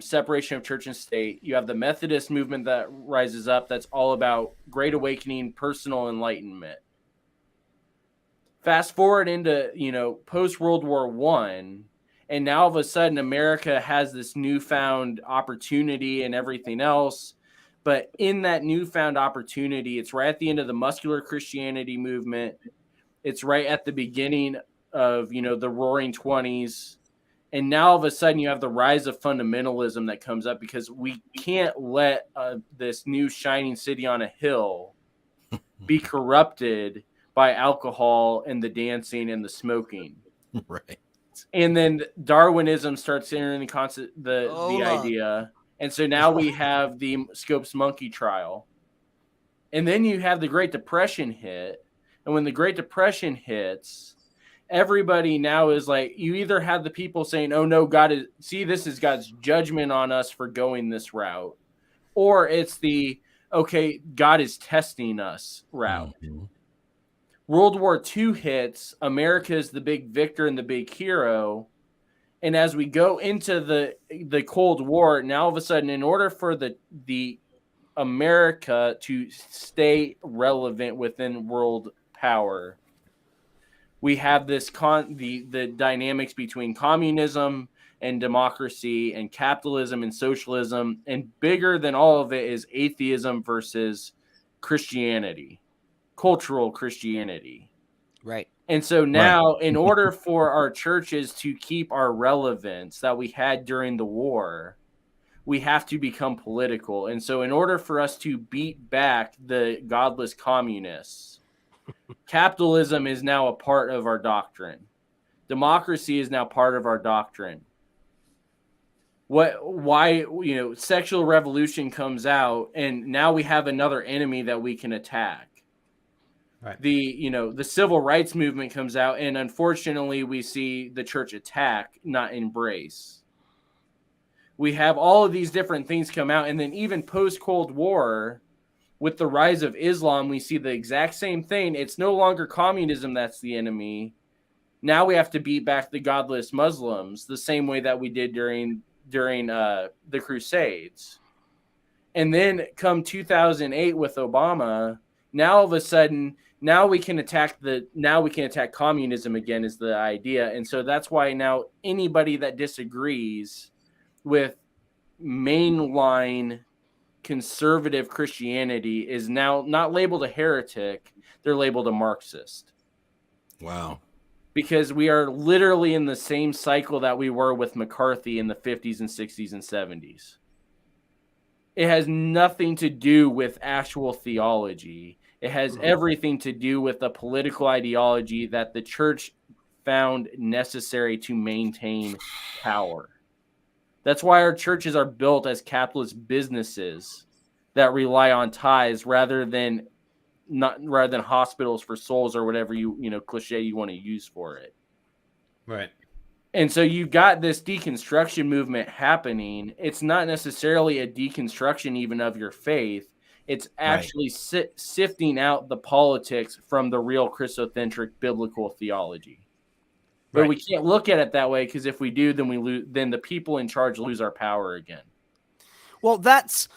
separation of church and state. You have the Methodist movement that rises up. That's all about great awakening, personal enlightenment. Fast forward into, post World War I. And now all of a sudden, America has this newfound opportunity and everything else. But in that newfound opportunity, it's right at the end of the muscular Christianity movement. It's right at the beginning of, the roaring 20s. And now all of a sudden you have the rise of fundamentalism that comes up because we can't let this new shining city on a hill be corrupted by alcohol and the dancing and the smoking. Right. And then Darwinism starts entering the idea. And so now we have the Scopes monkey trial. And then you have the Great Depression hit. And when the Great Depression hits, everybody now is like, you either have the people saying, oh no, this is God's judgment on us for going this route. Or it's okay, God is testing us route. Mm-hmm. World War II hits, America is the big victor and the big hero. And as we go into the Cold War, now all of a sudden, in order for the America to stay relevant within world power, we have this the dynamics between communism and democracy and capitalism and socialism. And bigger than all of it is atheism versus Christianity. Cultural Christianity. Right. And so now, in order for our churches to keep our relevance that we had during the war, we have to become political. And so in order for us to beat back the godless communists, capitalism is now a part of our doctrine. Democracy is now part of our doctrine. Sexual revolution comes out, and now we have another enemy that we can attack. Right. The civil rights movement comes out, and unfortunately we see the church attack, not embrace. We have all of these different things come out, and then even post-Cold War, with the rise of Islam, we see the exact same thing. It's no longer communism that's the enemy. Now we have to beat back the godless Muslims the same way that we did during the Crusades. And then come 2008 with Obama, now all of a sudden, now we can attack communism again is the idea. And so that's why now anybody that disagrees with mainline conservative Christianity is now not labeled a heretic, they're labeled a Marxist. Wow. Because we are literally in the same cycle that we were with McCarthy in the 50s and 60s and 70s. It has nothing to do with actual theology. It has everything to do with the political ideology that the church found necessary to maintain power. That's why our churches are built as capitalist businesses that rely on tithes rather than hospitals for souls or whatever cliche you want to use for it. Right. And so you've got this deconstruction movement happening. It's not necessarily a deconstruction even of your faith. It's actually sifting out the politics from the real Christocentric biblical theology. But we can't look at it that way, because if we do, then the people in charge lose our power again. Well, that's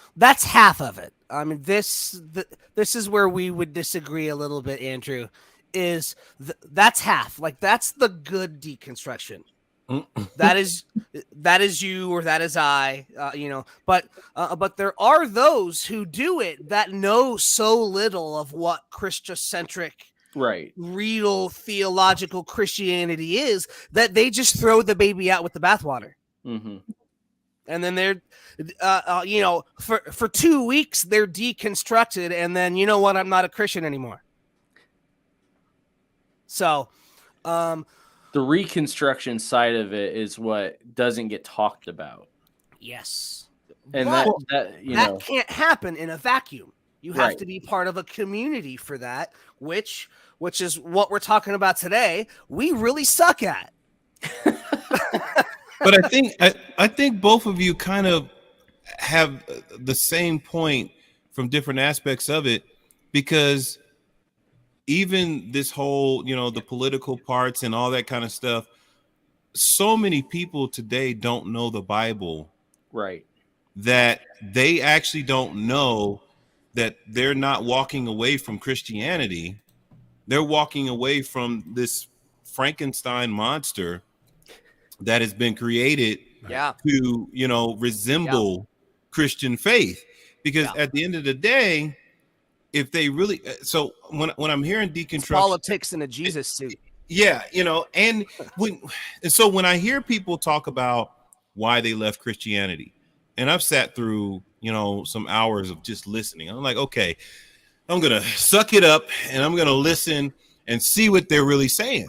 half of it. I mean, this is where we would disagree a little bit, Andrew. That's half. Like, that's the good deconstruction. That is you, or that is I, but there are those who do it that know so little of what Christocentric, Right. real theological Christianity is, that they just throw the baby out with the bathwater. Mm-hmm. And then they're, for 2 weeks, they're deconstructed. And then, you know what? I'm not a Christian anymore. So, the reconstruction side of it is what doesn't get talked about. yes. And But that can't happen in a vacuum. You have Right. to be part of a community for that, which is what we're talking about today. We really suck at. But I think both of you kind of have the same point from different aspects of it, because even this whole, the political parts and all that kind of stuff, so many people today don't know the Bible, right. that they actually don't know that they're not walking away from Christianity. They're walking away from this Frankenstein monster that has been created to, resemble Christian faith. Because at the end of the day, if they really, so when I'm hearing deconstruction, politics in a Jesus suit. Yeah, and so when I hear people talk about why they left Christianity, and I've sat through, some hours of just listening, I'm like, okay, I'm gonna suck it up and I'm gonna listen and see what they're really saying,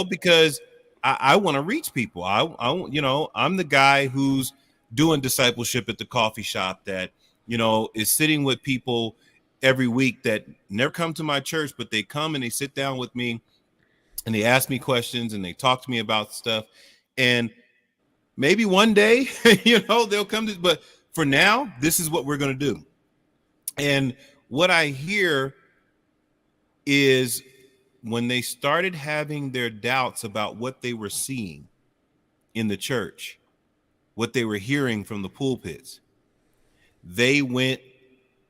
because I want to reach people. I'm the guy who's doing discipleship at the coffee shop that, is sitting with people every week that never come to my church, but they come and they sit down with me and they ask me questions and they talk to me about stuff. And maybe one day, they'll come to, but for now, this is what we're going to do. And what I hear is when they started having their doubts about what they were seeing in the church, what they were hearing from the pulpits, they went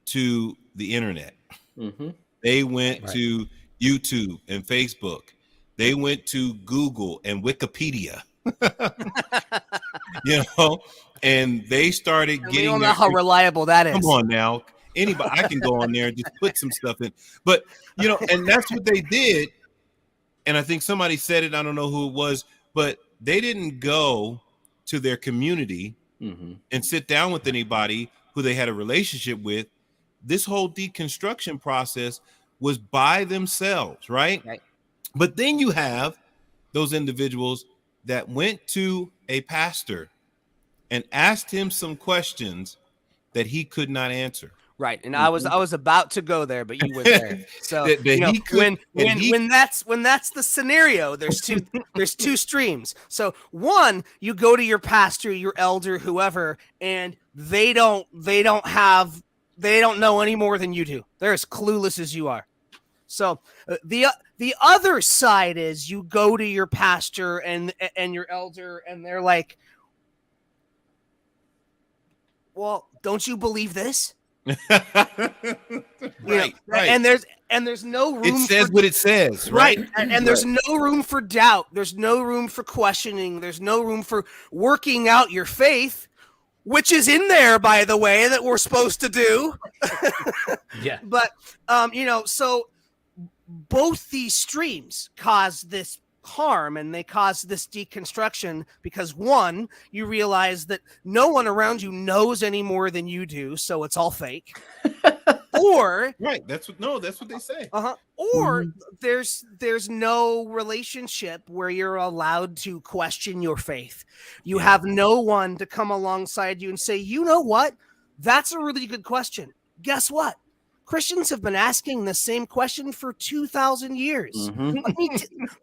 to the internet. Mm-hmm. They went to YouTube and Facebook. They went to Google and Wikipedia, and they started getting. We don't know how reliable that is. Come on now. Anybody, I can go on there and just put some stuff in. But, and that's what they did. And I think somebody said it, I don't know who it was, but they didn't go to their community and sit down with anybody who they had a relationship with. This whole deconstruction process was by themselves, right? But then you have those individuals that went to a pastor and asked him some questions that he could not answer. Right, and I was about to go there, but you went there. So when that's the scenario, there's two streams. So one, you go to your pastor, your elder, whoever, and they don't know any more than you do. They're as clueless as you are. So the other side is you go to your pastor and your elder, and they're like, "Well, don't you believe this?" Right. And there's no room. It says what it says, right? And there's no room for doubt. There's no room for questioning. There's no room for working out your faith, which is in there, by the way, that we're supposed to do. Yeah. But so both these streams cause this harm, and they cause this deconstruction because, one, you realize that no one around you knows any more than you do, so it's all fake. Or that's what they say. Or there's no relationship where you're allowed to question your faith. You have no one to come alongside you and say, you know what? That's a really good question. Guess what? Christians have been asking the same question for 2,000 years.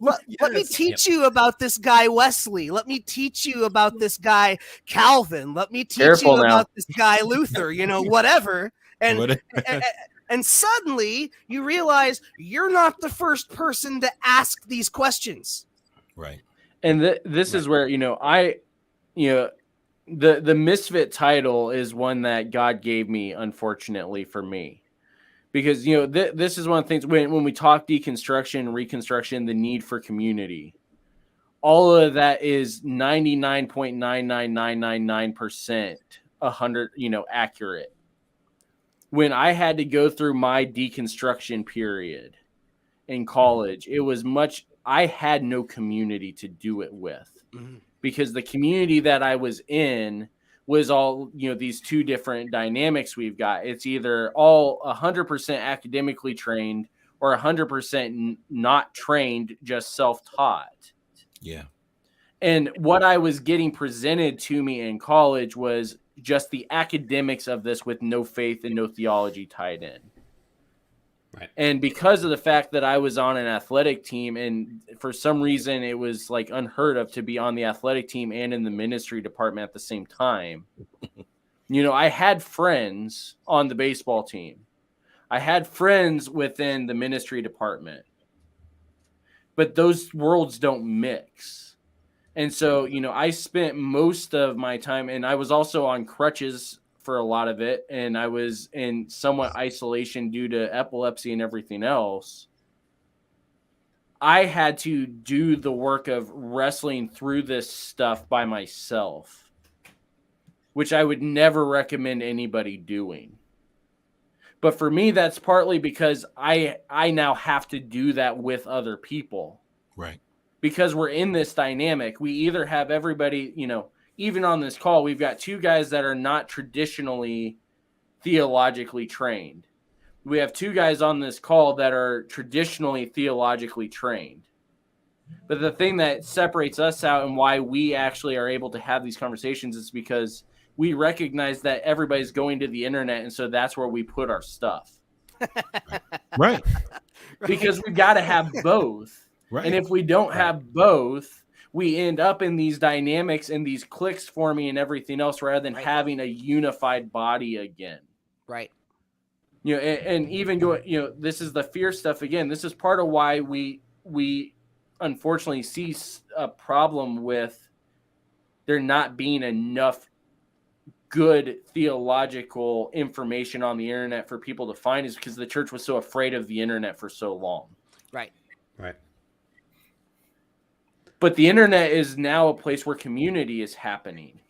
Let me teach you about this guy Wesley. Let me teach you about this guy Calvin. Let me teach you about this guy Luther. Whatever. And suddenly you realize you're not the first person to ask these questions. Right. And this is where the misfit title is one that God gave me, unfortunately for me. Because, this is one of the things when we talk deconstruction, reconstruction, the need for community. all of that is 99.99999% 100, accurate. When I had to go through my deconstruction period in college, it was I had no community to do it with, because the community that I was in was all, these two different dynamics we've got. It's either all 100% academically trained or 100% not trained, just self-taught. Yeah. And what I was getting presented to me in college was just the academics of this with no faith and no theology tied in. Right. And because of the fact that I was on an athletic team, and for some reason it was like unheard of to be on the athletic team and in the ministry department at the same time. I had friends on the baseball team. I had friends within the ministry department. But those worlds don't mix. And so, I spent most of my time, and I was also on crutches for a lot of it, and I was in somewhat isolation due to epilepsy and everything else. I had to do the work of wrestling through this stuff by myself, which I would never recommend anybody doing. But for me, that's partly because I now have to do that with other people. Right. Because we're in this dynamic. We either have everybody, even on this call, we've got two guys that are not traditionally theologically trained. We have two guys on this call that are traditionally theologically trained. But the thing that separates us out and why we actually are able to have these conversations is because we recognize that everybody's going to the internet, and so that's where we put our stuff. Right. Because we've got to have both. Right. And if we don't have both, we end up in these dynamics and these cliques forming and everything else, rather than having a unified body again. Right. And even going, this is the fear stuff again. This is part of why we unfortunately see a problem with there not being enough good theological information on the internet for people to find, is because the church was so afraid of the internet for so long. Right. Right. But the internet is now a place where community is happening.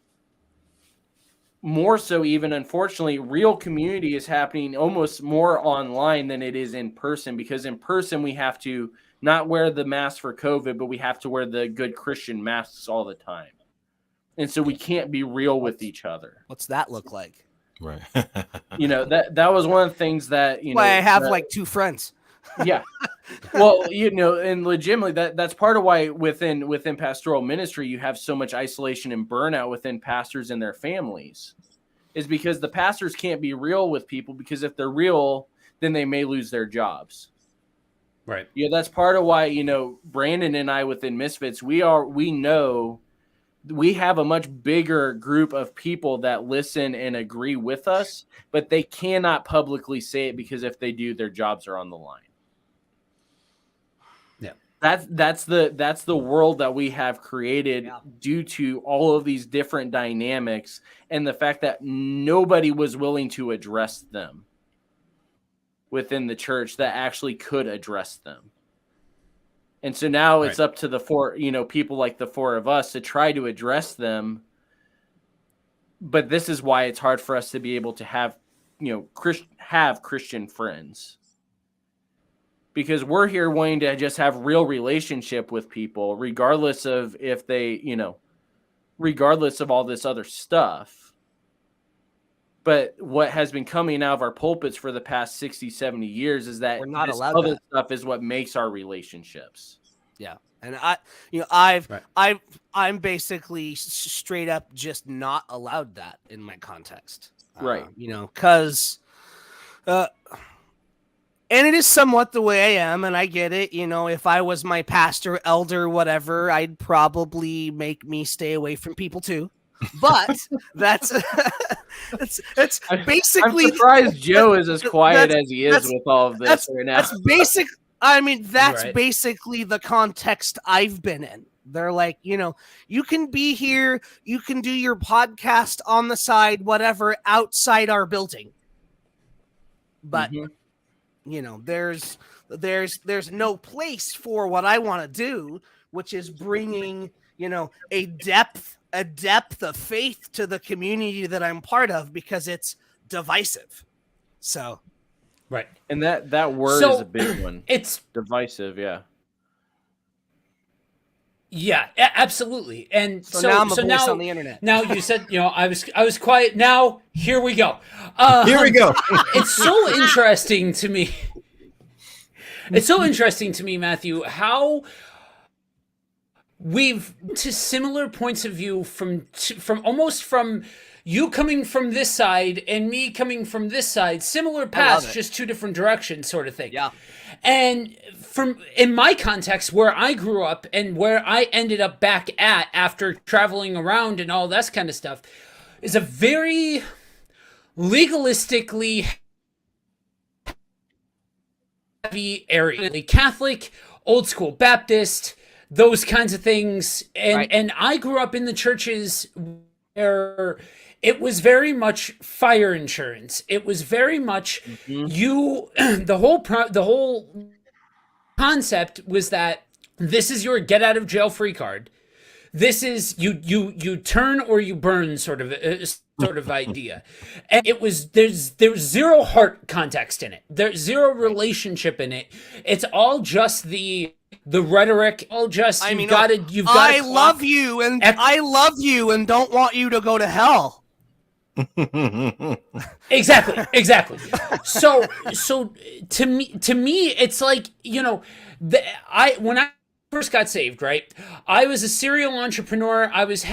More so, even, unfortunately, real community is happening almost more online than it is in person, because in person we have to not wear the mask for COVID, but we have to wear the good Christian masks all the time. And so we can't be real with each other. What's that look like? Right. That was one of the things that, Why I have like two friends. Yeah. Well, and legitimately that's part of why within pastoral ministry, you have so much isolation and burnout within pastors and their families, is because the pastors can't be real with people, because if they're real, then they may lose their jobs. Right. Yeah. That's part of why, Brandon and I within Misfits, we know we have a much bigger group of people that listen and agree with us, but they cannot publicly say it, because if they do, their jobs are on the line. That's the world that we have created due to all of these different dynamics and the fact that nobody was willing to address them within the church that actually could address them. And so now it's up to the four, people like the four of us to try to address them. But this is why it's hard for us to be able to have, have Christian friends. Because we're here wanting to just have real relationship with people, regardless of if they, regardless of all this other stuff. But what has been coming out of our pulpits for the past 60, 70 years is that we're not this allowed other that stuff is what makes our relationships. Yeah. And I'm basically straight up just not allowed that in my context. Right. Because, and it is somewhat the way I am, and I get it. If I was my pastor, elder, whatever, I'd probably make me stay away from people too. But that's basically. I'm surprised Joe is as quiet as he is with all of this right now. That's basic. That's basically the context I've been in. They're like, you can be here, you can do your podcast on the side, whatever, outside our building. But there's no place for what I want to do which is bringing, a depth of faith to the community that I'm part of, because it's divisive. So, Right. And that word is a big one. It's divisive, yeah. Yeah, absolutely. And so now I'm a voice on the internet. Now you said, I was quiet. Now here we go. Here we go. It's so interesting to me. It's so interesting to me, Matthew, how we've to similar points of view from you coming from this side and me coming from this side, similar paths, just two different directions, sort of thing. Yeah. And in my context, where I grew up and where I ended up back at after traveling around and all that kind of stuff, is a very legalistically heavy area. Like Catholic, old school Baptist, those kinds of things. And I grew up in the churches where it was very much fire insurance. It was very much the whole concept was that this is your get out of jail free card. This is you turn or you burn sort of idea. And it was there's zero heart context in it. There's zero relationship in it. It's all just the rhetoric. All just you've got to. I love you and don't want you to go to hell. Exactly. So to me, it's like, when I first got saved, right? I was a serial entrepreneur. I was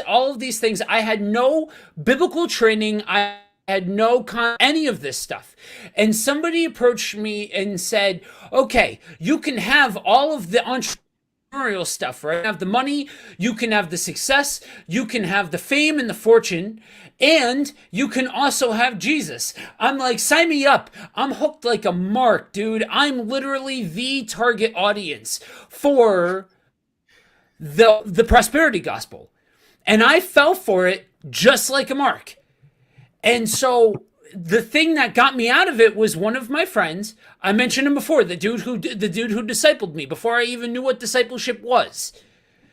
all of these things. I had no biblical training. I had no any of this stuff. And somebody approached me and said, okay, you can have all of the entrepreneurial stuff, right? You have the money, you can have the success, you can have the fame and the fortune, and you can also have Jesus. I'm like, sign me up. I'm hooked like a mark, dude. I'm literally the target audience for the prosperity gospel. And I fell for it just like a mark. And so the thing that got me out of it was one of my friends. I mentioned him before, the dude who discipled me before I even knew what discipleship was.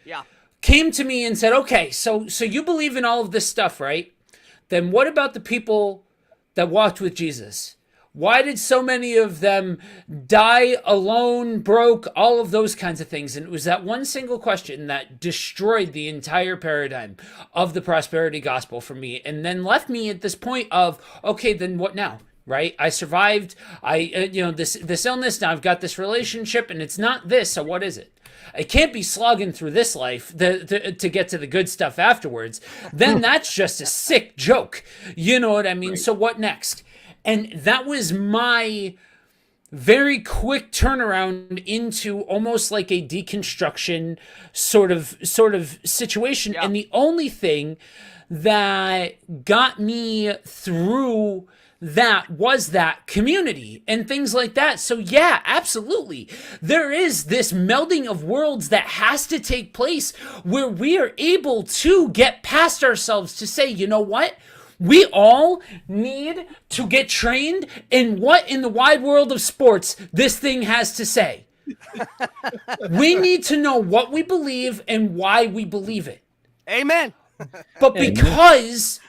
Yeah. Came to me and said, okay, so you believe in all of this stuff, right? Then what about the people that walked with Jesus? Why did so many of them die alone, broke, all of those kinds of things? And it was that one single question that destroyed the entire paradigm of the prosperity gospel for me, and then left me at this point of, okay, then what now? Right? I survived. This illness. Now I've got this relationship, and it's not this. So what is it? I can't be slogging through this life to get to the good stuff afterwards. Then that's just a sick joke. You know what I mean? Right. So what next? And that was my very quick turnaround into almost like a deconstruction sort of situation. Yeah. And the only thing that got me through that was that community and things like that. So yeah, absolutely. There is this melding of worlds that has to take place where we are able to get past ourselves to say, you know what? We all need to get trained in what in the wide world of sports this thing has to say. We need to know what we believe and why we believe it. Amen. But because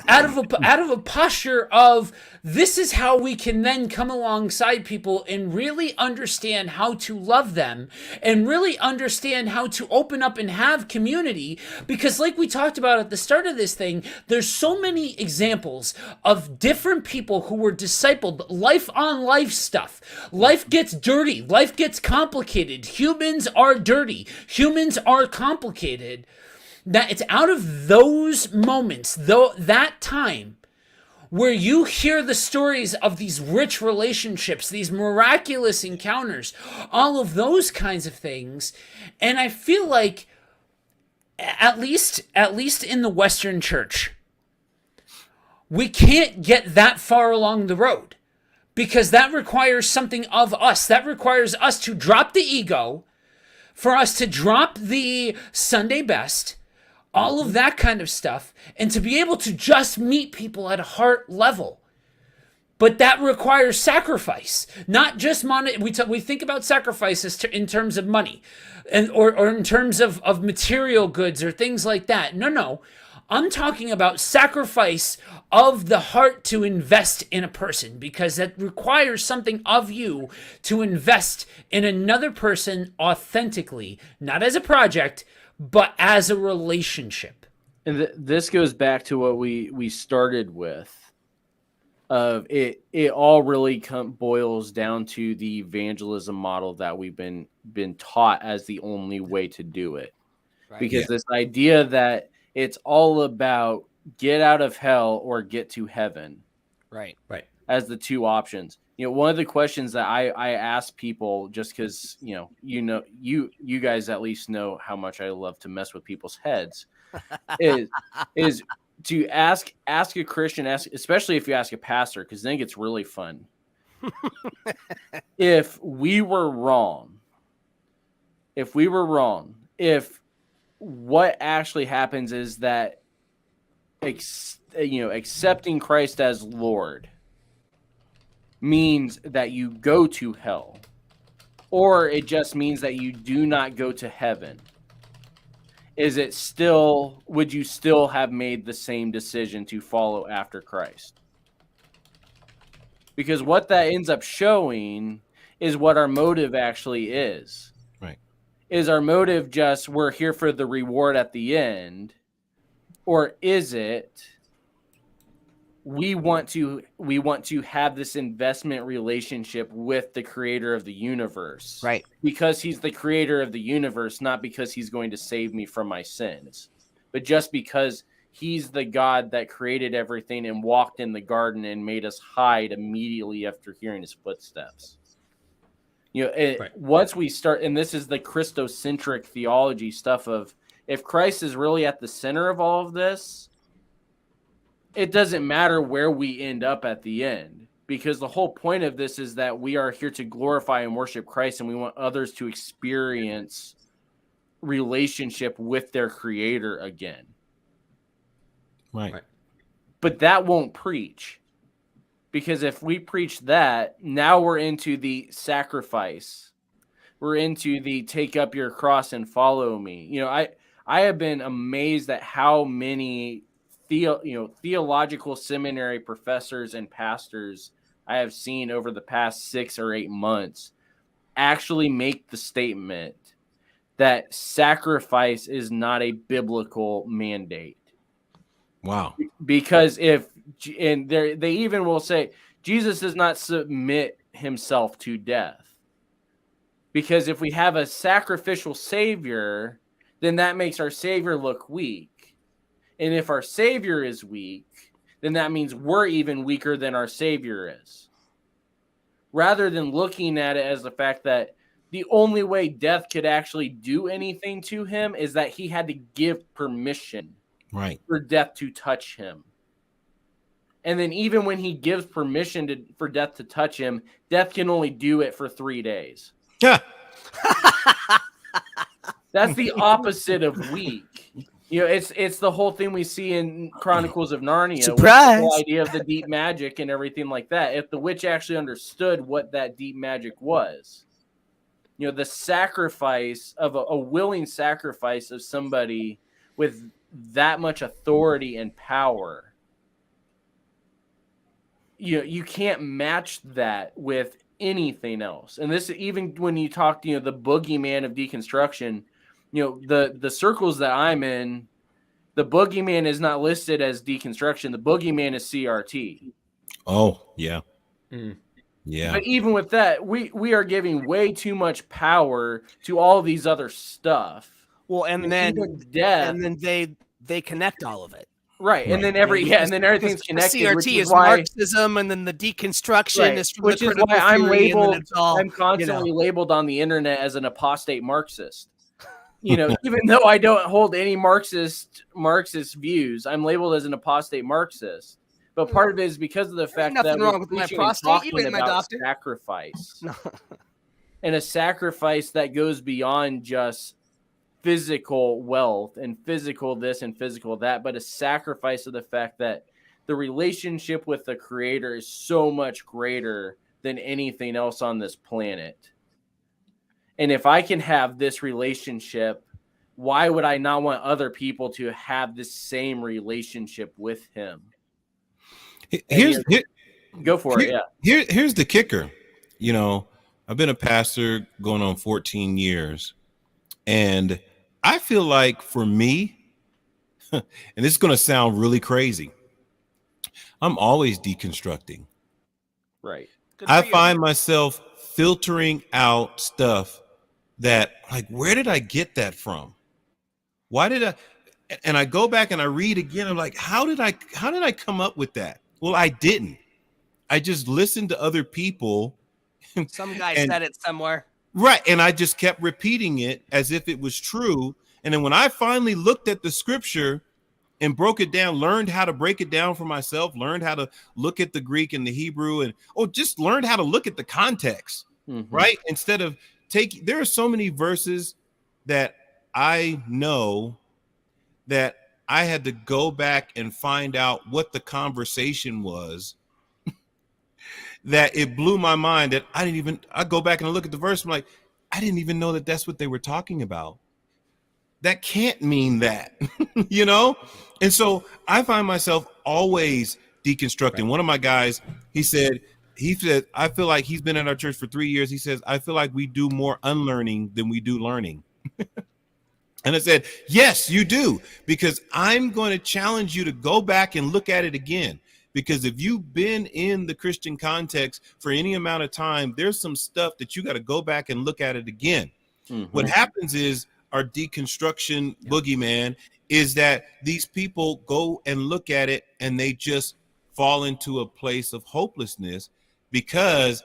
out of a posture of this is how we can then come alongside people and really understand how to love them and really understand how to open up and have community, because like we talked about at the start of this thing, there's so many examples of different people who were discipled, life on life stuff. Life gets dirty, life gets complicated, humans are dirty, humans are complicated. That it's out of those moments, that time, where you hear the stories of these rich relationships, these miraculous encounters, all of those kinds of things. And I feel like, at least in the Western church, we can't get that far along the road, because that requires something of us. That requires us to drop the ego, for us to drop the Sunday best, all of that kind of stuff, and to be able to just meet people at a heart level. But that requires sacrifice, not just money. We think about sacrifices in terms of money, or in terms of material goods or things like that. No, I'm talking about sacrifice of the heart to invest in a person, because that requires something of you to invest in another person authentically, not as a project, but as a relationship. And this goes back to what we started with. Of it all really boils down to the evangelism model that we've been taught as the only way to do it. Right. Because this idea that it's all about get out of hell or get to heaven, Right. as the two options. One of the questions that I ask people, just because you guys at least know how much I love to mess with people's heads, is to ask a Christian, especially if you ask a pastor, because then it gets really fun. If we were wrong, if what actually happens is that accepting Christ as Lord means that you go to hell, or it just means that you do not go to heaven, would you still have made the same decision to follow after Christ? Because what that ends up showing is what our motive actually is. Right. Is our motive just we're here for the reward at the end, or is it we want to have this investment relationship with the creator of the universe, Right? Because he's the creator of the universe, not because he's going to save me from my sins, but just because he's the God that created everything and walked in the garden and made us hide immediately after hearing his footsteps. Right. Once we start, and this is the Christocentric theology stuff of, if Christ is really at the center of all of this, it doesn't matter where we end up at the end, because the whole point of this is that we are here to glorify and worship Christ, and we want others to experience relationship with their creator again. Right. But that won't preach, because if we preach that, now we're into the sacrifice. We're into the take up your cross and follow me. I have been amazed at how many theological seminary professors and pastors I have seen over the past 6 or 8 months actually make the statement that sacrifice is not a biblical mandate. Wow. Because they even will say Jesus does not submit himself to death. Because if we have a sacrificial savior, then that makes our savior look weak. And if our savior is weak, then that means we're even weaker than our savior is. Rather than looking at it as the fact that the only way death could actually do anything to him is that he had to give permission, Right, for death to touch him. And then even when he gives permission for death to touch him, death can only do it for 3 days. Yeah. That's the opposite of weak. It's the whole thing we see in Chronicles of Narnia. Surprise! With the whole idea of the deep magic and everything like that. If the witch actually understood what that deep magic was, the sacrifice of a willing sacrifice of somebody with that much authority and power, you can't match that with anything else. And this, even when you talk to the boogeyman of deconstruction, the circles that I'm in, the boogeyman is not listed as deconstruction. The boogeyman is CRT. Oh, yeah. Mm. Yeah. But even with that, we are giving way too much power to all these other stuff. Well, and then death, they connect all of it. right? And then and then everything's connected. CRT which is why, Marxism, and then the deconstruction right, is from which the is critical why I'm theory, and then labeled. it's all, I'm constantly labeled on the internet as an apostate Marxist. Even though I don't hold any Marxist views, I'm labeled as an apostate Marxist. But part of it is because of the fact that nothing wrong with my preaching and prostate. You talking ain't my about doctor. sacrifice, and a sacrifice that goes beyond just physical wealth and physical this and physical that, but a sacrifice of the fact that the relationship with the Creator is so much greater than anything else on this planet. And if I can have this relationship, why would I not want other people to have this same relationship with him? Go for it. Yeah. Here's the kicker. You know, I've been a pastor going on 14 years, and I feel like for me, and this is going to sound really crazy, I'm always deconstructing. Right. I find myself filtering out stuff that, like, where did I get that from? Why did I? And I go back and I read again. I'm like, how did I come up with that? Well, I didn't. I just listened to other people. Some guy said it somewhere. Right. And I just kept repeating it as if it was true. And then when I finally looked at the scripture and broke it down, learned how to break it down for myself, learned how to look at the Greek and the Hebrew, and just learned how to look at the context, right? Instead of there are so many verses that I know that I had to go back and find out what the conversation was, that it blew my mind that I go back and look at the verse. I'm like, I didn't even know that that's what they were talking about. That can't mean that, you know? And so I find myself always deconstructing. Right. One of my guys, he said, I feel like he's been at our church for 3 years. He says, I feel like we do more unlearning than we do learning. And I said, yes, you do, because I'm going to challenge you to go back and look at it again. Because if you've been in the Christian context for any amount of time, there's some stuff that you got to go back and look at it again. What happens is our deconstruction boogeyman is that these people go and look at it and they just fall into a place of hopelessness because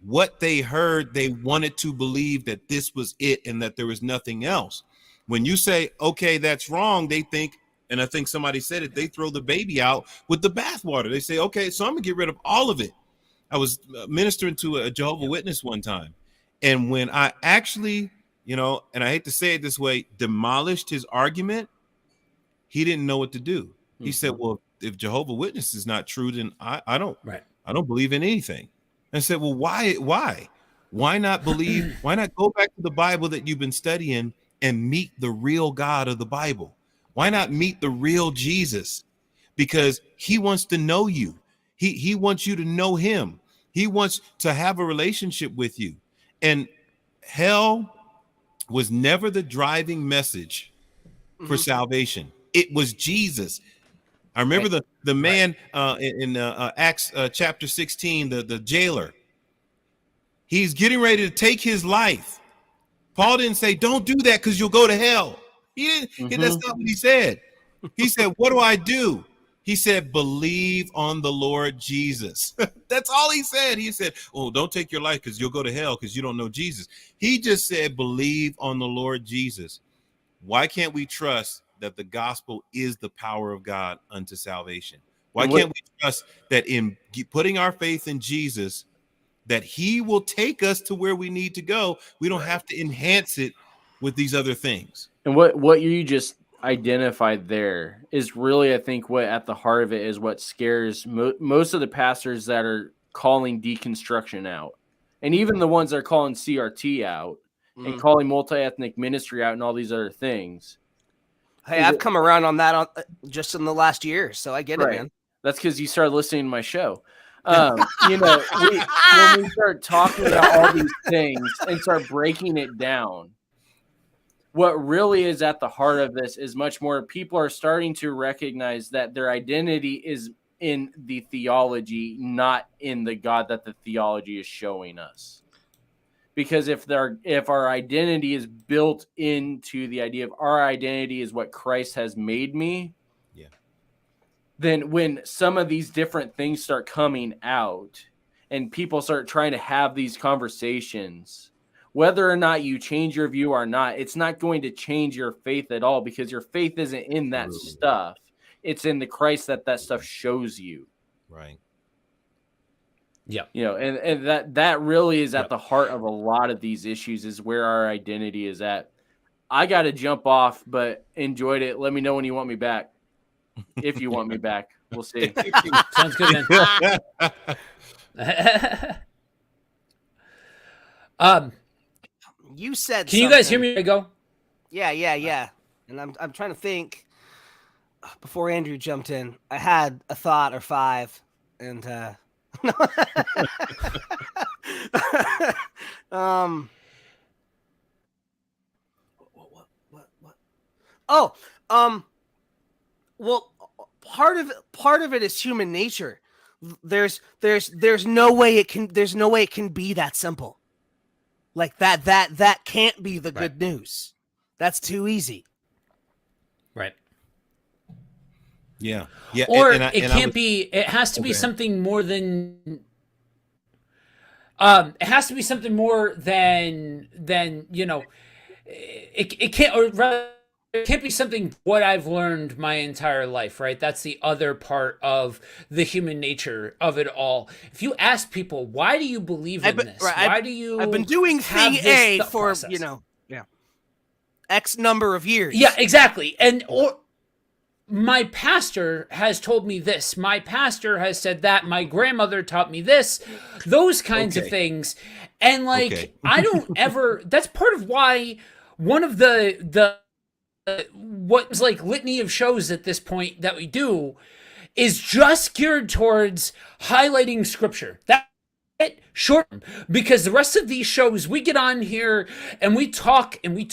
what they heard, they wanted to believe that this was it and that there was nothing else. When you say, okay, that's wrong, they think, and I think somebody said it, they throw the baby out with the bathwater. They say, okay, so I'm gonna get rid of all of it. I was ministering to a Jehovah's Witness one time. And when I actually, you know, and I hate to say it this way, demolished his argument, he didn't know what to do. He said, well, if Jehovah's Witness is not true, then I don't believe in anything. And I said, well, why not believe? Why not go back to the Bible that you've been studying and meet the real God of the Bible? Why not meet the real Jesus? Because he wants to know you. He wants you to know him. He wants to have a relationship with you. And hell was never the driving message for salvation. It was Jesus. I remember the man in Acts chapter 16, the jailer. He's getting ready to take his life. Paul didn't say, don't do that because you'll go to hell. He didn't. That's not what he said. He said, what do I do? He said, believe on the Lord Jesus. That's all he said. He said, oh, don't take your life because you'll go to hell because you don't know Jesus. He just said, believe on the Lord Jesus. Why can't we trust that the gospel is the power of God unto salvation? Why can't we trust that in putting our faith in Jesus, that he will take us to where we need to go? We don't have to enhance it with these other things. And what you just identified there is really, I think, what at the heart of it is what scares most of the pastors that are calling deconstruction out, and even the ones that are calling CRT out and calling multi-ethnic ministry out and all these other things. Hey, I've come around on that just in the last year, so I get it, man. That's because you started listening to my show. You know, when we start talking about all these things and start breaking it down, what really is at the heart of this is much more people are starting to recognize that their identity is in the theology, not in the God that the theology is showing us. Because if our identity is built into the idea of our identity is what Christ has made me, then when some of these different things start coming out and people start trying to have these conversations, whether or not you change your view or not, it's not going to change your faith at all, because your faith isn't in that stuff. It's in the Christ that stuff shows you. Right. Yeah. You know, and that really is at the heart of a lot of these issues, is where our identity is at. I got to jump off, but enjoyed it. Let me know when you want me back. if you want me back. We'll see. Sounds good, man. You said. Can you guys hear me? I go. Yeah. And I'm trying to think. Before Andrew jumped in, I had a thought or five, and what? Well, part of it is human nature. There's no way it can be that simple. Like that can't be the good news. That's too easy. Right. Yeah. Or it can't be. It has to be something more than. It has to be something more than It can't, or rather, it can't be something what I've learned my entire life, right? That's the other part of the human nature of it all. If you ask people, why do you believe in this? Why do you? I've been doing thing A for X number of years. Yeah, exactly. Or my pastor has told me this. My pastor has said that. My grandmother taught me this. Those kinds of things. And I don't ever. That's part of why one of the what's like litany of shows at this point that we do is just geared towards highlighting scripture. That short, because the rest of these shows we get on here and we talk and we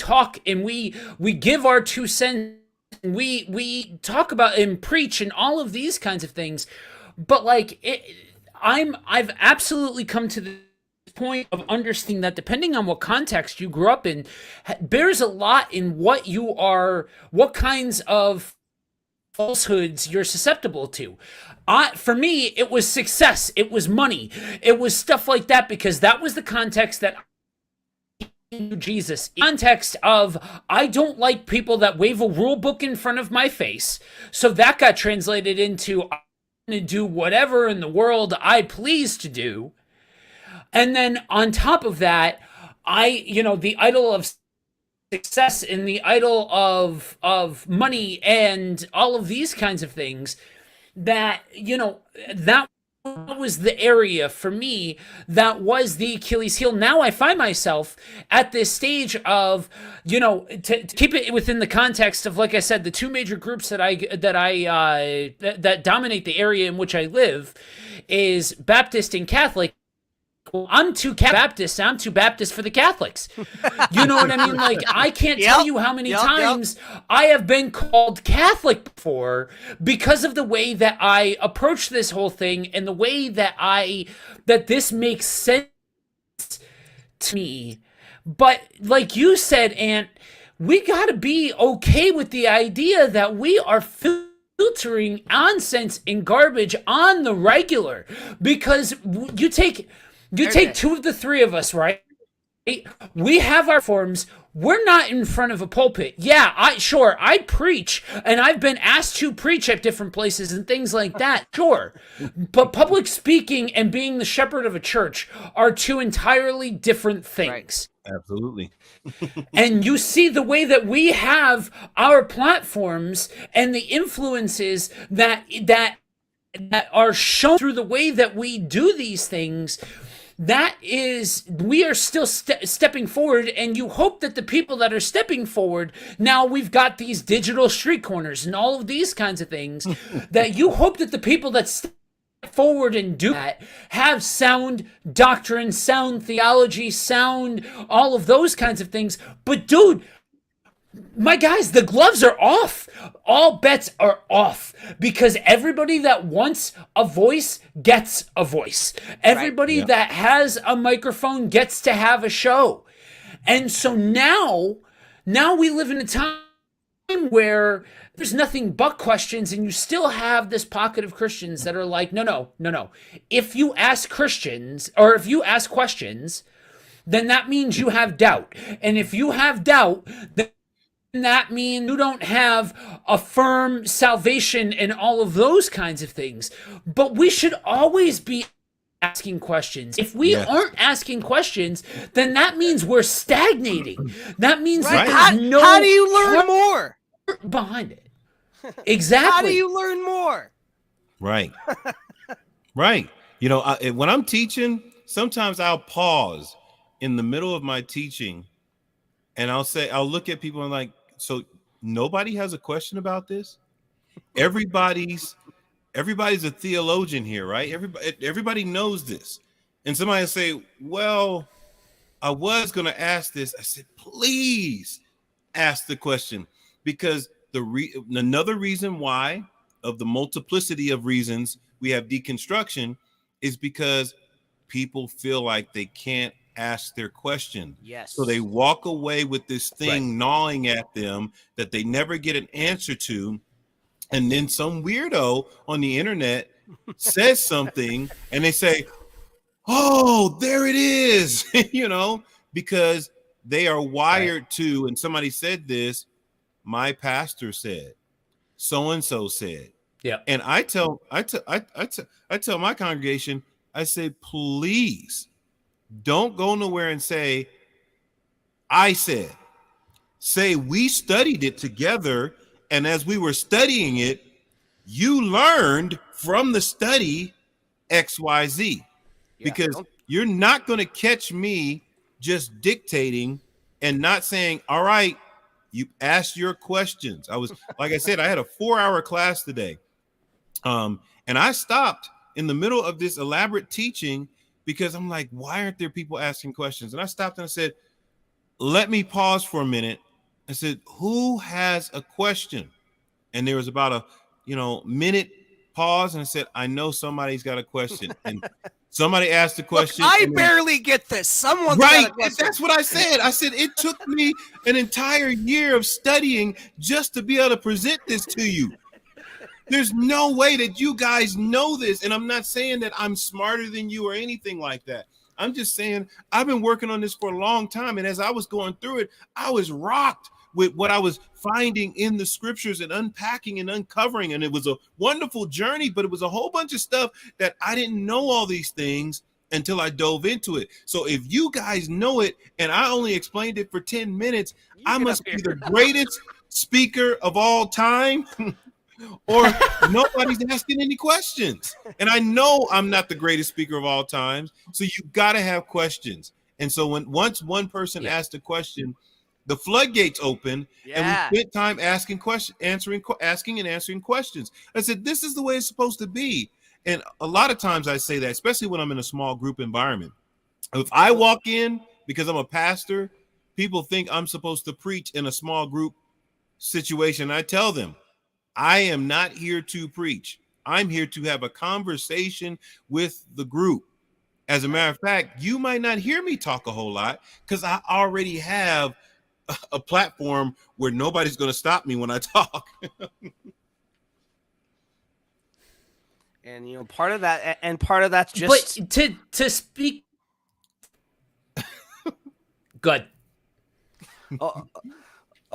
give our 2 cents. We talk about and preach and all of these kinds of things, but I've absolutely come to the point of understanding that depending on what context you grew up in, bears a lot in what kinds of falsehoods you're susceptible to. For me, it was success, it was money, it was stuff like that, because that was the context that Jesus. Context of, I don't like people that wave a rule book in front of my face. So that got translated into, I'm going to do whatever in the world I please to do. And then on top of that, the idol of success and the idol of money and all of these kinds of things that was the area for me that was the Achilles heel. Now I find myself at this stage of, to keep it within the context of, like I said, the 2 major groups that dominate the area in which I live is Baptist and Catholic. Well, I'm too Baptist. I'm too Baptist for the Catholics. You know what I mean? I can't tell you how many times I have been called Catholic before because of the way that I approach this whole thing and the way that this makes sense to me. But like you said, Ant, we got to be okay with the idea that we are filtering nonsense and garbage on the regular, because you take 2 of the 3 of us, right? We have our forms. We're not in front of a pulpit. Yeah, I preach, and I've been asked to preach at different places and things like that. Sure. But public speaking and being the shepherd of a church are 2 entirely different things. Right. Absolutely. And you see the way that we have our platforms and the influences that are shown through the way that we do these things. That is, we are still stepping forward, and you hope that the people that are stepping forward, now we've got these digital street corners and all of these kinds of things, that you hope that the people that step forward and do that have sound doctrine, sound theology, sound all of those kinds of things. But dude, my guys, the gloves are off. All bets are off, because everybody that wants a voice gets a voice. Everybody that has a microphone gets to have a show. And so now we live in a time where there's nothing but questions, and you still have this pocket of Christians that are like, no. If you ask Christians, or if you ask questions, then that means you have doubt. And if you have doubt, then that means you don't have a firm salvation and all of those kinds of things. But we should always be asking questions. If we aren't asking questions, then that means we're stagnating. That means that there's no how do you learn more behind it. Exactly. How do you learn more? Right. Right. You know, when I'm teaching, sometimes I'll pause in the middle of my teaching and I'll look at people and like, so nobody has a question about this? Everybody's a theologian here, right? Everybody knows this. And somebody will say, well, I was going to ask this. I said, please ask the question, because another reason why, of the multiplicity of reasons we have deconstruction, is because people feel like they can't ask their question. Yes. So they walk away with this thing gnawing at them that they never get an answer to. And then some weirdo on the internet says something and they say, oh, there it is, you know, because they are wired to, and somebody said this, my pastor said, so-and-so said. Yeah. And I tell my congregation, I say, please don't go nowhere and say, I said. Say we studied it together, and as we were studying it, you learned from the study XYZ. Because you're not going to catch me just dictating and not saying, all right, you asked your questions. Like I said, I had a 4-hour class today. And I stopped in the middle of this elaborate teaching because I'm like, why aren't there people asking questions? And I stopped and I said, let me pause for a minute. I said, who has a question? And there was about a, minute pause. And I said, I know somebody's got a question. And somebody asked the question. Look, I barely get this. Someone's right. got a question. That's what I said. I said, it took me an entire year of studying just to be able to present this to you. There's no way that you guys know this. And I'm not saying that I'm smarter than you or anything like that. I'm just saying I've been working on this for a long time. And as I was going through it, I was rocked with what I was finding in the scriptures and unpacking and uncovering. And it was a wonderful journey, but it was a whole bunch of stuff that I didn't know all these things until I dove into it. So if you guys know it and I only explained it for 10 minutes, I must be the greatest speaker of all time. Or nobody's asking any questions. And I know I'm not the greatest speaker of all time. So you got to have questions. And so once one person asked a question, the floodgates open, and we spent time asking questions, asking and answering questions. I said, this is the way it's supposed to be. And a lot of times I say that, especially when I'm in a small group environment. If I walk in because I'm a pastor, people think I'm supposed to preach in a small group situation. I tell them, I am not here to preach. I'm here to have a conversation with the group. As a matter of fact, you might not hear me talk a whole lot because I already have a platform where nobody's going to stop me when I talk. And part of that's just. But to speak. Good.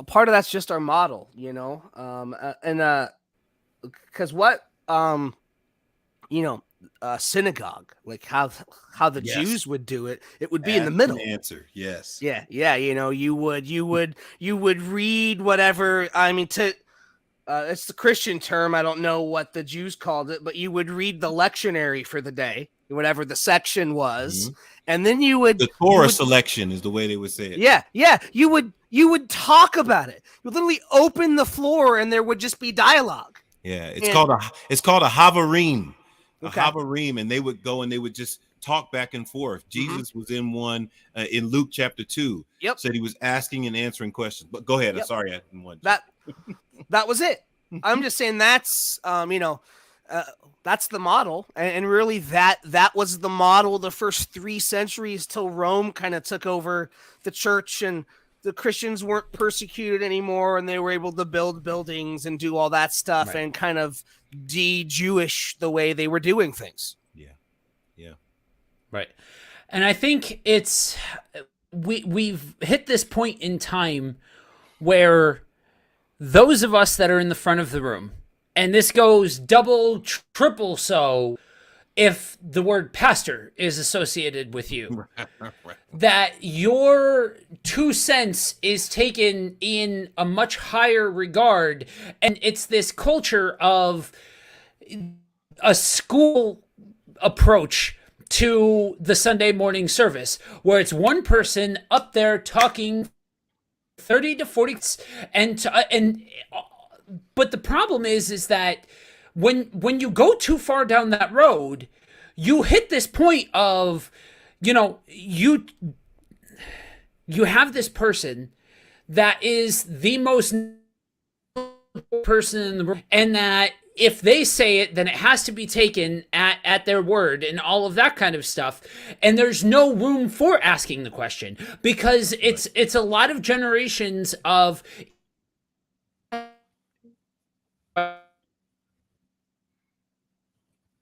A part of that's just our model, and because synagogue, like how the Jews would do it, it would be in the middle. Answer, yes, yeah. You would read whatever. I mean, it's the Christian term. I don't know what the Jews called it, but you would read the lectionary for the day, whatever the section was, and then the Torah selection is the way they would say it. Yeah. You would talk about it. You would literally open the floor, and there would just be dialogue. Yeah, it's called a havarim. Havarim, and they would go and they would just talk back and forth. Jesus was in one in Luke chapter 2. Said he was asking and answering questions. But go ahead. I'm sorry, I didn't want that. That was it. I'm just saying that's that's the model, and really that was the model the first 3 centuries till Rome kind of took over the church, and the Christians weren't persecuted anymore, and they were able to build buildings and do all that stuff and kind of de-Jewish the way they were doing things. Yeah. Right. And I think we've hit this point in time where those of us that are in the front of the room, and this goes double, triple so if the word pastor is associated with you, Right. that your 2 cents is taken in a much higher regard. And it's this culture of a school approach to the Sunday morning service, where it's one person up there talking 30 to 40 and but the problem is that when you go too far down that road, you hit this point of, you have this person that is the most person in the room, and that if they say it, then it has to be taken at their word and all of that kind of stuff. And there's no room for asking the question, because it's a lot of generations of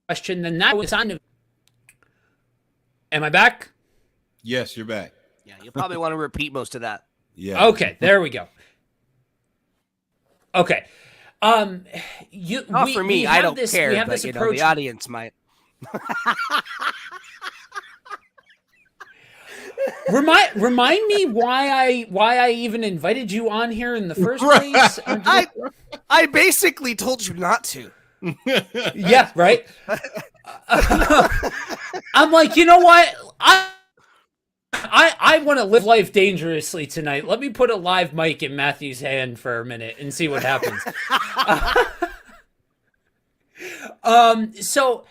question. Then that was on. Am I back? Yes, you're back. Yeah, you'll probably want to repeat most of that. Yeah. Okay, there we go. Okay. Not for me, I don't care, We have but this approach. the audience might. Remind me why I even invited you on here in the first place. I basically told you not to. Yeah, right. I'm like, you know what? I want to live life dangerously tonight. Let me put a live mic in Matthew's hand for a minute and see what happens. So,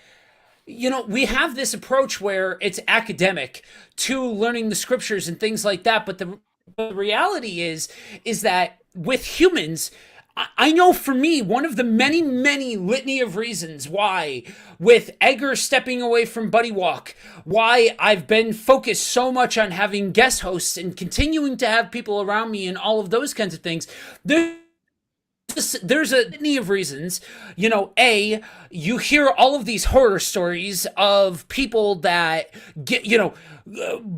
we have this approach where it's academic to learning the scriptures and things like that. But the reality is that with humans, I know for me, one of the many, many litany of reasons why, with Edgar stepping away from Buddy Walk, why I've been focused so much on having guest hosts and continuing to have people around me and all of those kinds of things, there's a litany of reasons. You hear all of these horror stories of people that get,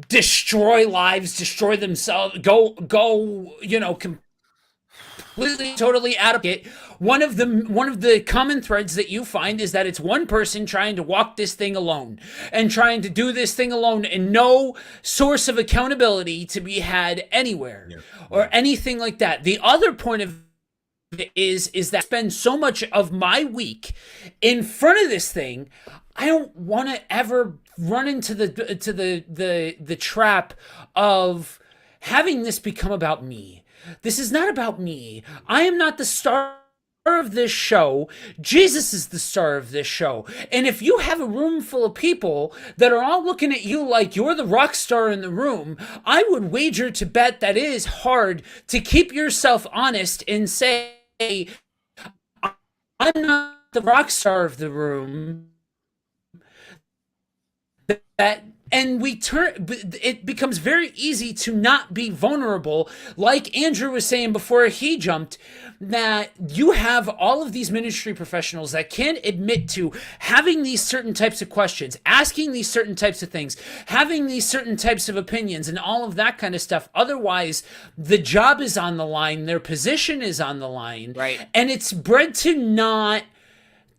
destroy lives, destroy themselves, go, completely, totally out of it. One of the common threads that you find is that it's one person trying to walk this thing alone and trying to do this thing alone, and no source of accountability to be had anywhere or anything like that. The other point of it is that I spend so much of my week in front of this thing, I don't want to ever run into the trap of having this become about me. This is not about me. I am not the star of this show. Jesus is the star of this show. And if you have a room full of people that are all looking at you like you're the rock star in the room, I would wager to bet that it is hard to keep yourself honest and say, I'm not the rock star of the room. And it becomes very easy to not be vulnerable. Like Andrew was saying before he jumped, that you have all of these ministry professionals that can't admit to having these certain types of questions, asking these certain types of things, having these certain types of opinions and all of that kind of stuff. Otherwise, the job is on the line, their position is on the line. Right. And it's bred to not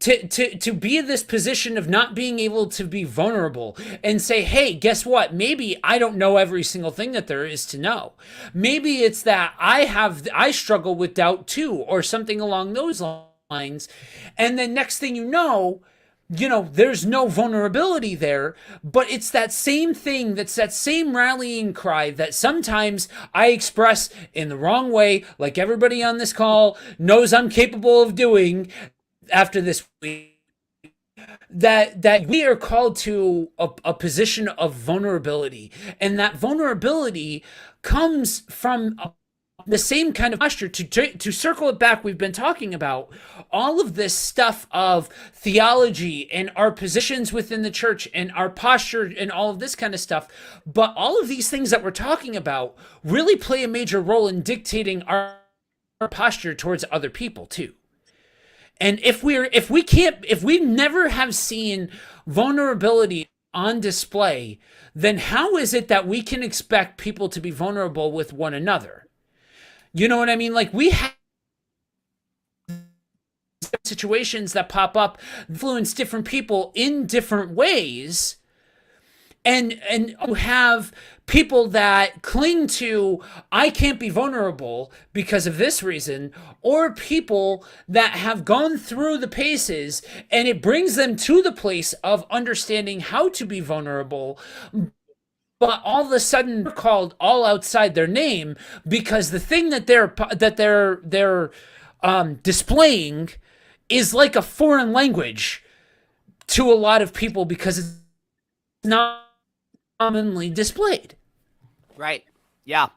to be in this position of not being able to be vulnerable and say, hey, guess what? Maybe I don't know every single thing that there is to know. Maybe it's that I struggle with doubt too, or something along those lines. And then next thing you know, there's no vulnerability there, but it's that same thing, that's that same rallying cry that sometimes I express in the wrong way, like everybody on this call knows I'm capable of doing. After this week, that we are called to a position of vulnerability, and that vulnerability comes from the same kind of posture. To circle it back, we've been talking about all of this stuff of theology and our positions within the church and our posture and all of this kind of stuff, but all of these things that we're talking about really play a major role in dictating our posture towards other people too. And if we never have seen vulnerability on display, then how is it that we can expect people to be vulnerable with one another? You know what I mean? Like, we have situations that pop up influence different people in different ways. And you have people that cling to, I can't be vulnerable because of this reason, or people that have gone through the paces and it brings them to the place of understanding how to be vulnerable, but all of a sudden they're called all outside their name because the thing that they're displaying is like a foreign language to a lot of people because it's not commonly displayed. Right. Yeah.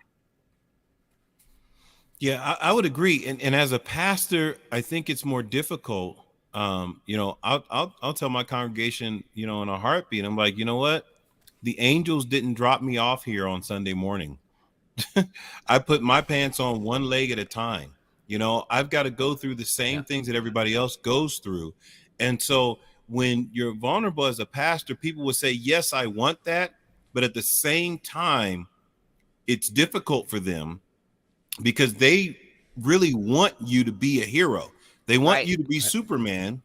Yeah, I would agree. And as a pastor, I think it's more difficult. I'll tell my congregation, in a heartbeat, I'm like, you know what? The angels didn't drop me off here on Sunday morning. I put my pants on one leg at a time. I've got to go through the same things that everybody else goes through. And so when you're vulnerable as a pastor, people will say, yes, I want that. But at the same time, it's difficult for them because they really want you to be a hero. They want you to be Superman.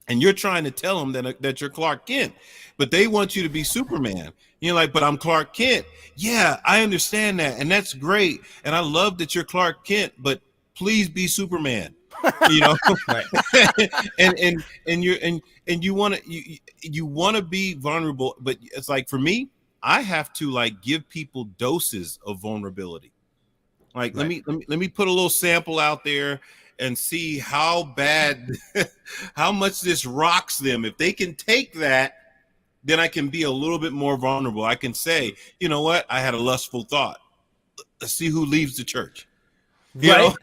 And you're trying to tell them that you're Clark Kent, but they want you to be Superman. You're like, but I'm Clark Kent. Yeah, I understand that. And that's great. And I love that you're Clark Kent, but please be Superman. Right. and you want to be vulnerable, but it's like, for me, I have to give people doses of vulnerability. Let me put a little sample out there and see how bad, how much this rocks them. If they can take that, then I can be a little bit more vulnerable. I can say, you know what? I had a lustful thought. Let's see who leaves the church. Right.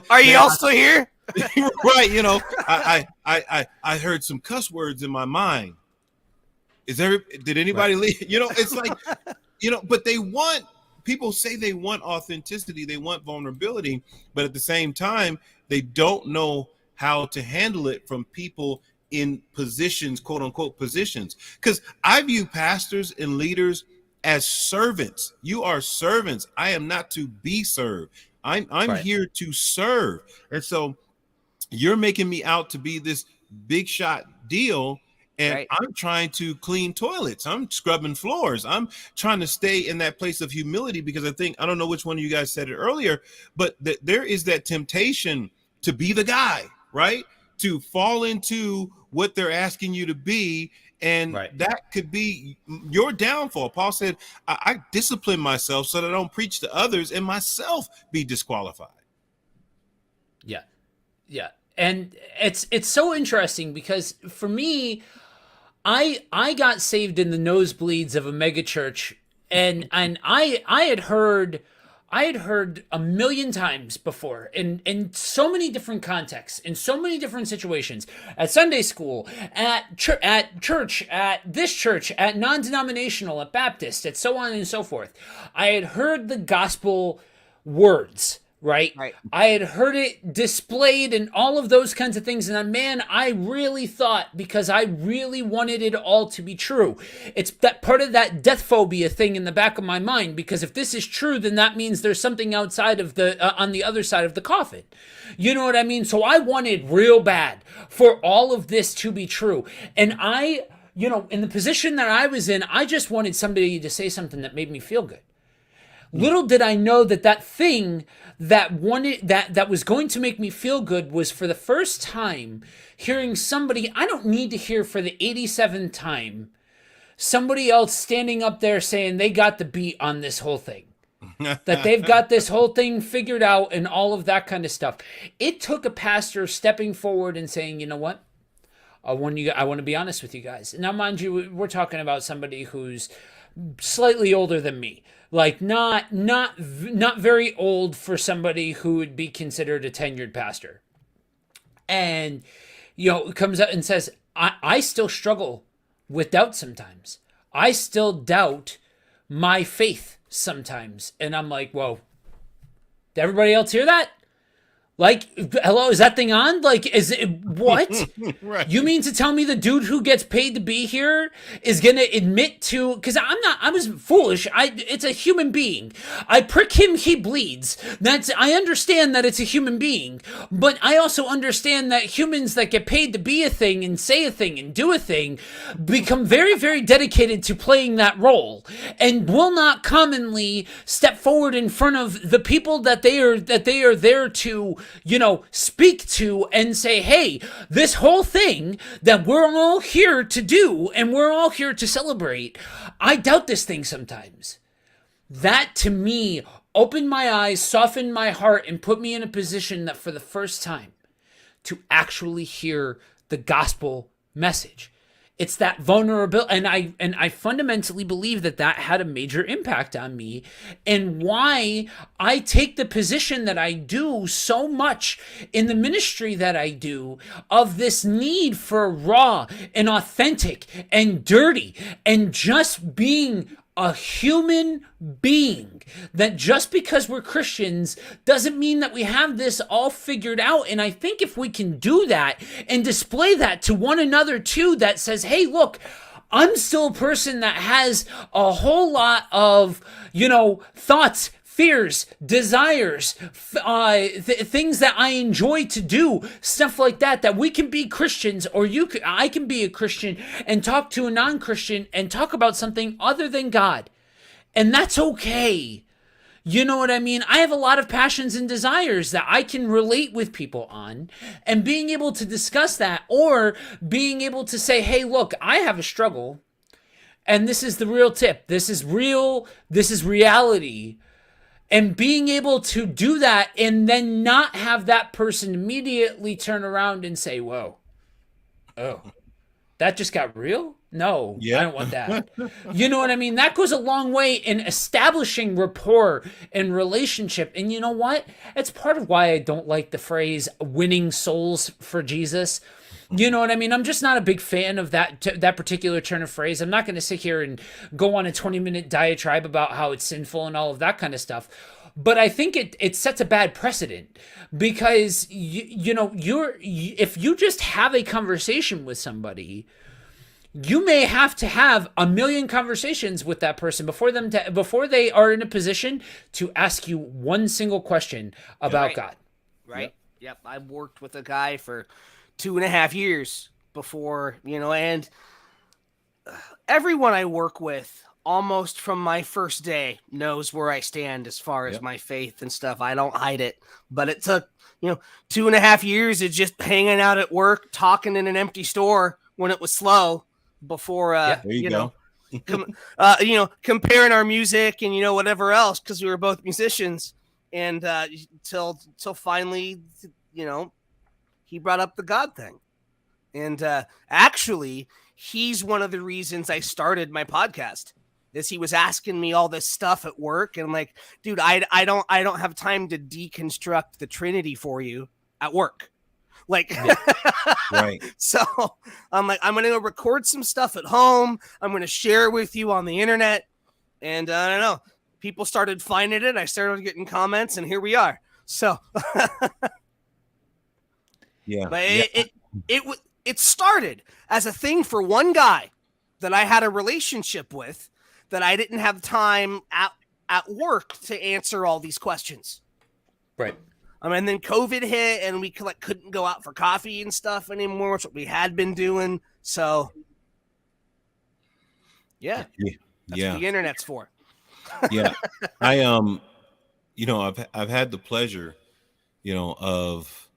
Are you all still here? Right. I heard some cuss words in my mind. Did anybody leave? It's like, but people say they want authenticity, they want vulnerability, but at the same time, they don't know how to handle it from people in positions, quote unquote positions. Because I view pastors and leaders as servants. You are servants. I am not to be served. I'm here to serve. And so you're making me out to be this big shot deal. And I'm trying to clean toilets. I'm scrubbing floors. I'm trying to stay in that place of humility because I don't know which one of you guys said it earlier, but there is that temptation to be the guy, right? To fall into what they're asking you to be. And that could be your downfall. Paul said, I discipline myself so that I don't preach to others and myself be disqualified. Yeah. Yeah. And it's so interesting because for me, I got saved in the nosebleeds of a mega church, and I had heard a million times before in so many different contexts, in so many different situations, at Sunday school, at church, at this church, at non-denominational, at Baptist, at so on and so forth. I had heard the gospel words. Right. I had heard it displayed and all of those kinds of things. And man, I really thought, because I really wanted it all to be true. It's that part of that death phobia thing in the back of my mind, because if this is true, then that means there's something outside of on the other side of the coffin. You know what I mean? So I wanted real bad for all of this to be true. And in the position that I was in, I just wanted somebody to say something that made me feel good. Little did I know that thing that was going to make me feel good was, for the first time, hearing somebody, I don't need to hear for the 87th time, somebody else standing up there saying they got the beat on this whole thing. That they've got this whole thing figured out and all of that kind of stuff. It took a pastor stepping forward and saying, you know what? I want to be honest with you guys. Now, mind you, we're talking about somebody who's slightly older than me. Like not very old for somebody who would be considered a tenured pastor. And, comes out and says, I still struggle with doubt sometimes. I still doubt my faith sometimes. And I'm like, whoa, did everybody else hear that? Like, hello, is that thing on? Like, is it what? Right. You mean to tell me the dude who gets paid to be here is gonna admit to? Because I was foolish. It's a human being. I prick him, he bleeds. I understand that it's a human being, but I also understand that humans that get paid to be a thing and say a thing and do a thing become very, very dedicated to playing that role and will not commonly step forward in front of the people that they are there to, speak to and say, hey, this whole thing that we're all here to do and we're all here to celebrate, I doubt this thing sometimes. That to me opened my eyes, softened my heart, and put me in a position that for the first time to actually hear the gospel message. It's that vulnerability, and I fundamentally believe that had a major impact on me, and why I take the position that I do so much in the ministry that I do, of this need for raw and authentic and dirty and just being a human being. That just because we're Christians doesn't mean that we have this all figured out. And I think if we can do that and display that to one another too, that says, hey, look, I'm still a person that has a whole lot of, thoughts, fears, desires, things that I enjoy to do, stuff like that, that we can be Christians, or I can be a Christian and talk to a non-Christian and talk about something other than God. And that's okay. You know what I mean? I have a lot of passions and desires that I can relate with people on, and being able to discuss that, or being able to say, hey, look, I have a struggle, and this is the real tip. This is real. This is reality. And being able to do that and then not have that person immediately turn around and say, whoa, oh, that just got real? No, I don't want that. You know what I mean? That goes a long way in establishing rapport and relationship. And you know what? It's part of why I don't like the phrase winning souls for Jesus. You know what I mean? I'm just not a big fan of that particular turn of phrase. I'm not going to sit here and go on a 20-minute diatribe about how it's sinful and all of that kind of stuff. But I think it sets a bad precedent, because if you just have a conversation with somebody, you may have to have a million conversations with that person before they are in a position to ask you one single question about God. Right. Yep. I worked with a guy for 2.5 years before, and everyone I work with, almost from my first day, knows where I stand as far as my faith and stuff. I don't hide it, but it took, 2.5 years of just hanging out at work, talking in an empty store when it was slow before, comparing our music and, whatever else, because we were both musicians, and till finally, he brought up the God thing. And actually, he's one of the reasons I started my podcast, is he was asking me all this stuff at work. And I'm like, dude, I don't have time to deconstruct the Trinity for you at work. Like, right. So I'm like, I'm going to record some stuff at home. I'm going to share it with you on the internet. And I don't know, people started finding it. I started getting comments, and here we are. So yeah, but it started as a thing for one guy that I had a relationship with, that I didn't have time at work to answer all these questions. Right. And then COVID hit, and we couldn't go out for coffee and stuff anymore, which what we had been doing. So that's what the internet's for. Yeah. I I've had the pleasure, of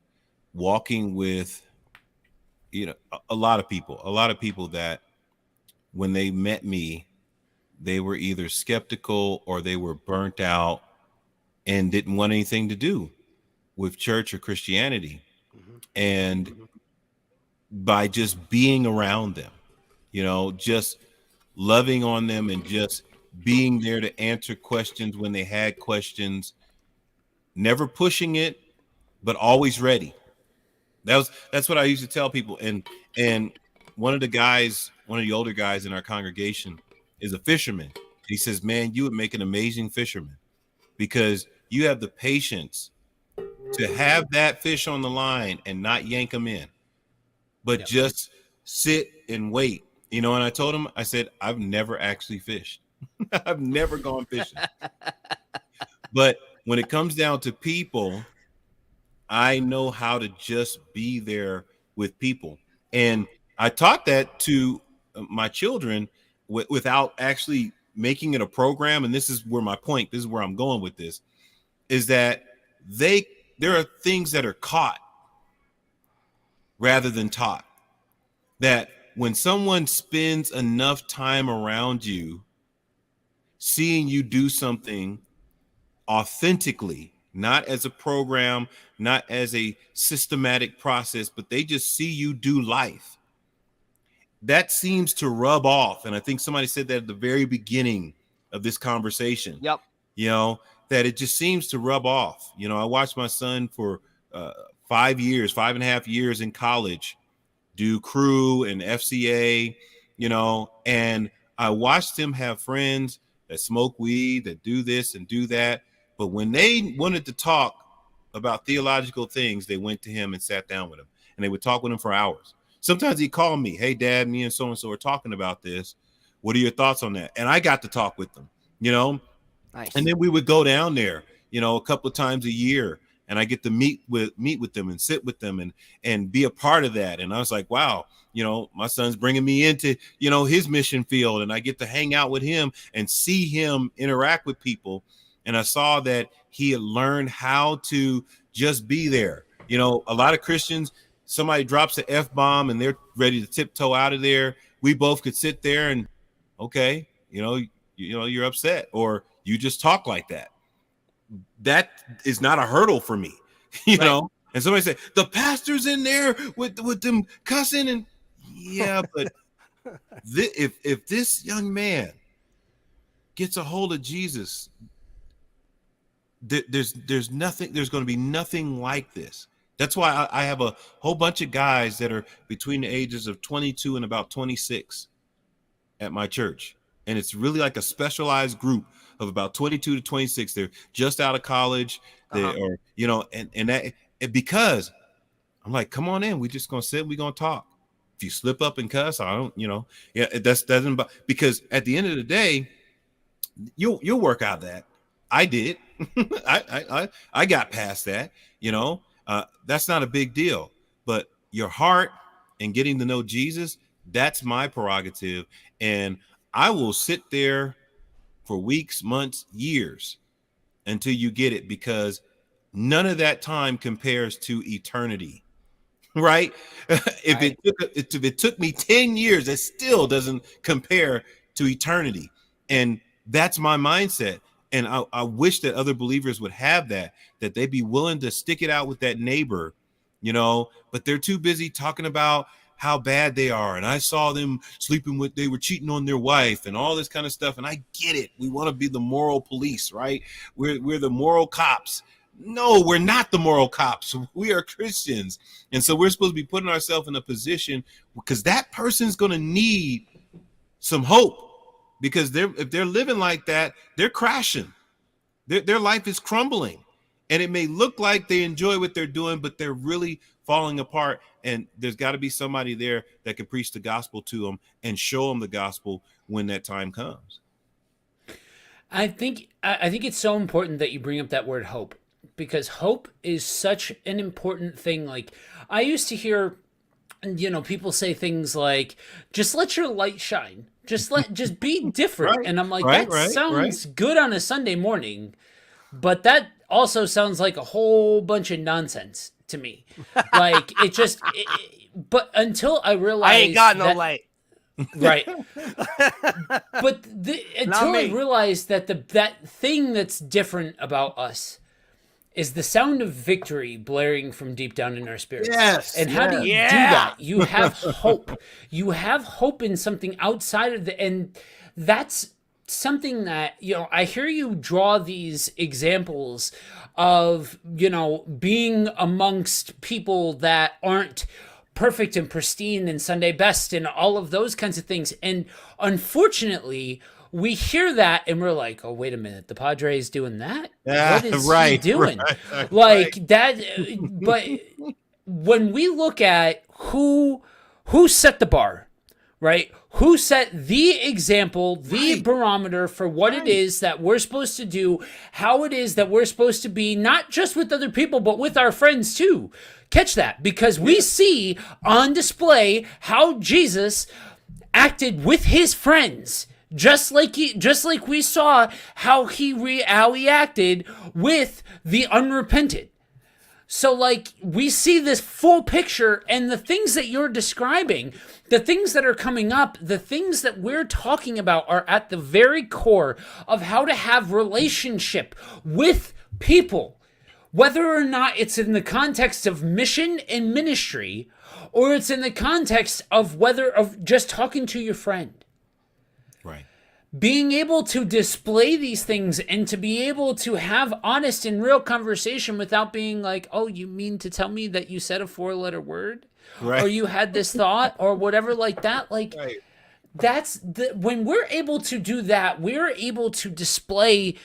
walking with, a lot of people that when they met me, they were either skeptical or they were burnt out and didn't want anything to do with church or Christianity. Mm-hmm. And by just being around them, just loving on them and just being there to answer questions when they had questions, never pushing it, but always ready. That's what I used to tell people. And one of the older guys in our congregation is a fisherman. He says, man, you would make an amazing fisherman, because you have the patience to have that fish on the line and not yank them in, but just sit and wait. You know, and I told him, I said, I've never actually fished. I've never gone fishing. But when it comes down to people, I know how to just be there with people. And I taught that to my children without actually making it a program. And this is where my point, this is where I'm going with this, is that there are things that are caught rather than taught. That when someone spends enough time around you, seeing you do something authentically, not as a program, not as a systematic process, but they just see you do life, that seems to rub off. And I think somebody said that at the very beginning of this conversation. Yep. You know, that it just seems to rub off. You know, I watched my son for 5.5 years in college do crew and FCA, you know, and I watched him have friends that smoke weed, that do this and do that. But when they wanted to talk about theological things, they went to him and sat down with him, and they would talk with him for hours. Sometimes he'd call me, hey, Dad, me and so-and-so are talking about this. What are your thoughts on that? And I got to talk with them, you know. Nice. And then we would go down there, you know, a couple of times a year, and I get to meet with them and sit with them and be a part of that. And I was like, wow, you know, my son's bringing me into, you know, his mission field, and I get to hang out with him and see him interact with people. And I saw that he had learned how to just be there. You know, a lot of Christians, somebody drops an F-bomb and they're ready to tiptoe out of there. We both could sit there and, okay, you know, you're upset, or you just talk like that. That is not a hurdle for me, you know. And somebody said, the pastor's in there with them cussing, and yeah, but if this young man gets a hold of Jesus, there's going to be nothing like this. That's why I have a whole bunch of guys that are between the ages of 22 and about 26 at my church. And it's really like a specialized group of about 22 to 26. They're just out of college. They are, you know, and because I'm like, come on in. We're just going to sit. We're going to talk. If you slip up and cuss, I don't, you know, yeah, doesn't, because at the end of the day, you'll work out that. I did. I got past that, you know. That's not a big deal, but your heart and getting to know Jesus, that's my prerogative. And I will sit there for weeks, months, years until you get it, because none of that time compares to eternity, right? If it took me 10 years, it still doesn't compare to eternity. And that's my mindset. And I wish that other believers would have that they'd be willing to stick it out with that neighbor, you know, but they're too busy talking about how bad they are. And I saw them they were cheating on their wife and all this kind of stuff. And I get it. We want to be the moral police, right? We're the moral cops. No, we're not the moral cops. We are Christians. And so we're supposed to be putting ourselves in a position, because that person's going to need some hope, because if they're living like that, they're crashing. Their life is crumbling. And it may look like they enjoy what they're doing, but they're really falling apart. And there's got to be somebody there that can preach the gospel to them and show them the gospel when that time comes. I think it's so important that you bring up that word hope, because hope is such an important thing. Like, I used to hear, you know, people say things like, just let your light shine. Just be different. Right, and I'm like, right, that sounds good on a Sunday morning, but that also sounds like a whole bunch of nonsense to me. Like, but until I realized I ain't got no light. Right. But until I realized that that thing that's different about us is the sound of victory blaring from deep down in our spirits. Yes. And how do you do that? You have hope. You have hope in something outside of and that's something that, you know, I hear you draw these examples of, you know, being amongst people that aren't perfect and pristine and Sunday best and all of those kinds of things. And unfortunately, we hear that and we're like, oh, wait a minute, the Padres doing that? Yeah, What is he right, doing? right, Like right. that. But when we look at who set the bar, right? Who set the example, the Right. barometer for what it Right. is that we're supposed to do, how it is that we're supposed to be, not just with other people, but with our friends too. Catch that, because we see on display how Jesus acted with his friends, just like we saw how he acted with the unrepentant. So, like, we see this full picture, and the things that you're describing, the things that are coming up, the things that we're talking about are at the very core of how to have relationship with people, whether or not it's in the context of mission and ministry, or it's in the context of just talking to your friend. Right. Being able to display these things and to be able to have honest and real conversation without being like, oh, you mean to tell me that you said a 4-letter word? Right. Or you had this thought or whatever like that? Like, Right. when we're able to do that, we're able to display,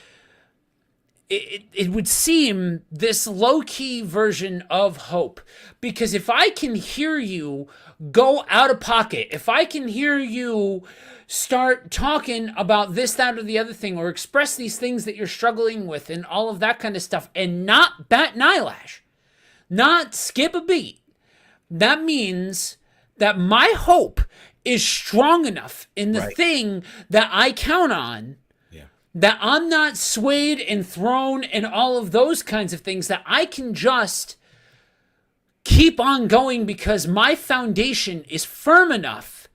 it would seem, this low-key version of hope. Because if I can hear you go out of pocket, if I can hear you start talking about this, that, or the other thing, or express these things that you're struggling with and all of that kind of stuff, and not bat an eyelash, not skip a beat, that means that my hope is strong enough in the Right. thing that I count on, Yeah. that I'm not swayed and thrown and all of those kinds of things, that I can just keep on going because my foundation is firm enough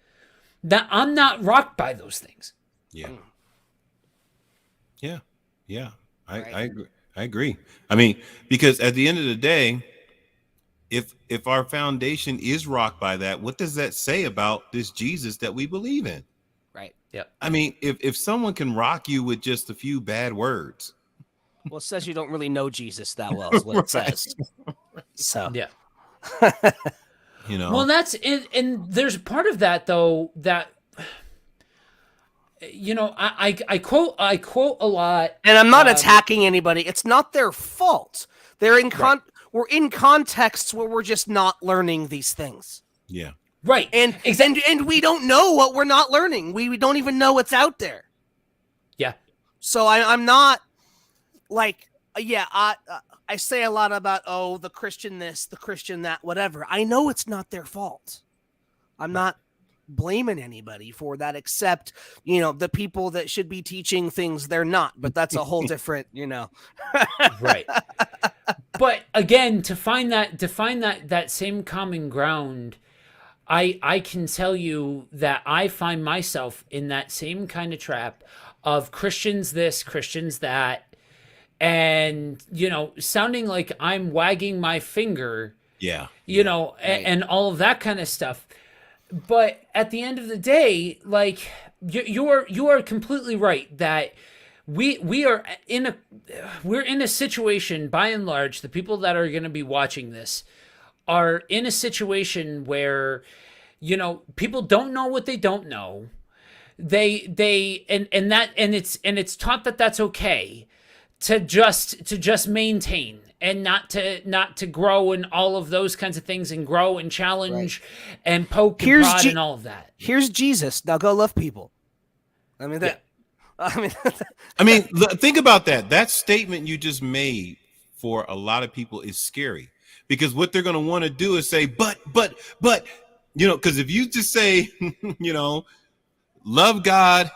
that I'm not rocked by those things. Yeah. Yeah. Yeah. Right. I agree. I agree. I mean, because at the end of the day, if our foundation is rocked by that, what does that say about this Jesus that we believe in? Right. Yep. I mean, if someone can rock you with just a few bad words, Well, it says you don't really know Jesus that well, is what it Right. says. So, Yeah. you know. Well, that's it. And there's part of that though that, you know, I quote a lot. and I'm not attacking anybody. It's not their fault. They're in we're in contexts where we're just not learning these things. Yeah. Right. And we don't know what we're not learning. We don't even know what's out there. Yeah. So I'm not like, I say a lot about, oh, the Christian this, the Christian that, whatever. I know it's not their fault. I'm not blaming anybody for that, except, the people that should be teaching things they're not. But that's a whole different, Right. But again, to find that same common ground, I can tell you that I find myself in that same kind of trap of Christians this, Christians that, and, sounding like I'm wagging my finger, Yeah. and all of that kind of stuff. But at the end of the day, like, you are completely right that we're in a situation, by and large, the people that are going to be watching this are in a situation where, people don't know what they don't know. It's taught that that's okay to just maintain and not to grow and all of those kinds of things, and grow and challenge and poke and prod and all of that. Here's Jesus. Now go love people. I mean that. I mean, think about that. That statement you just made for a lot of people is scary, because what they're going to want to do is say, but, because if you just say, love God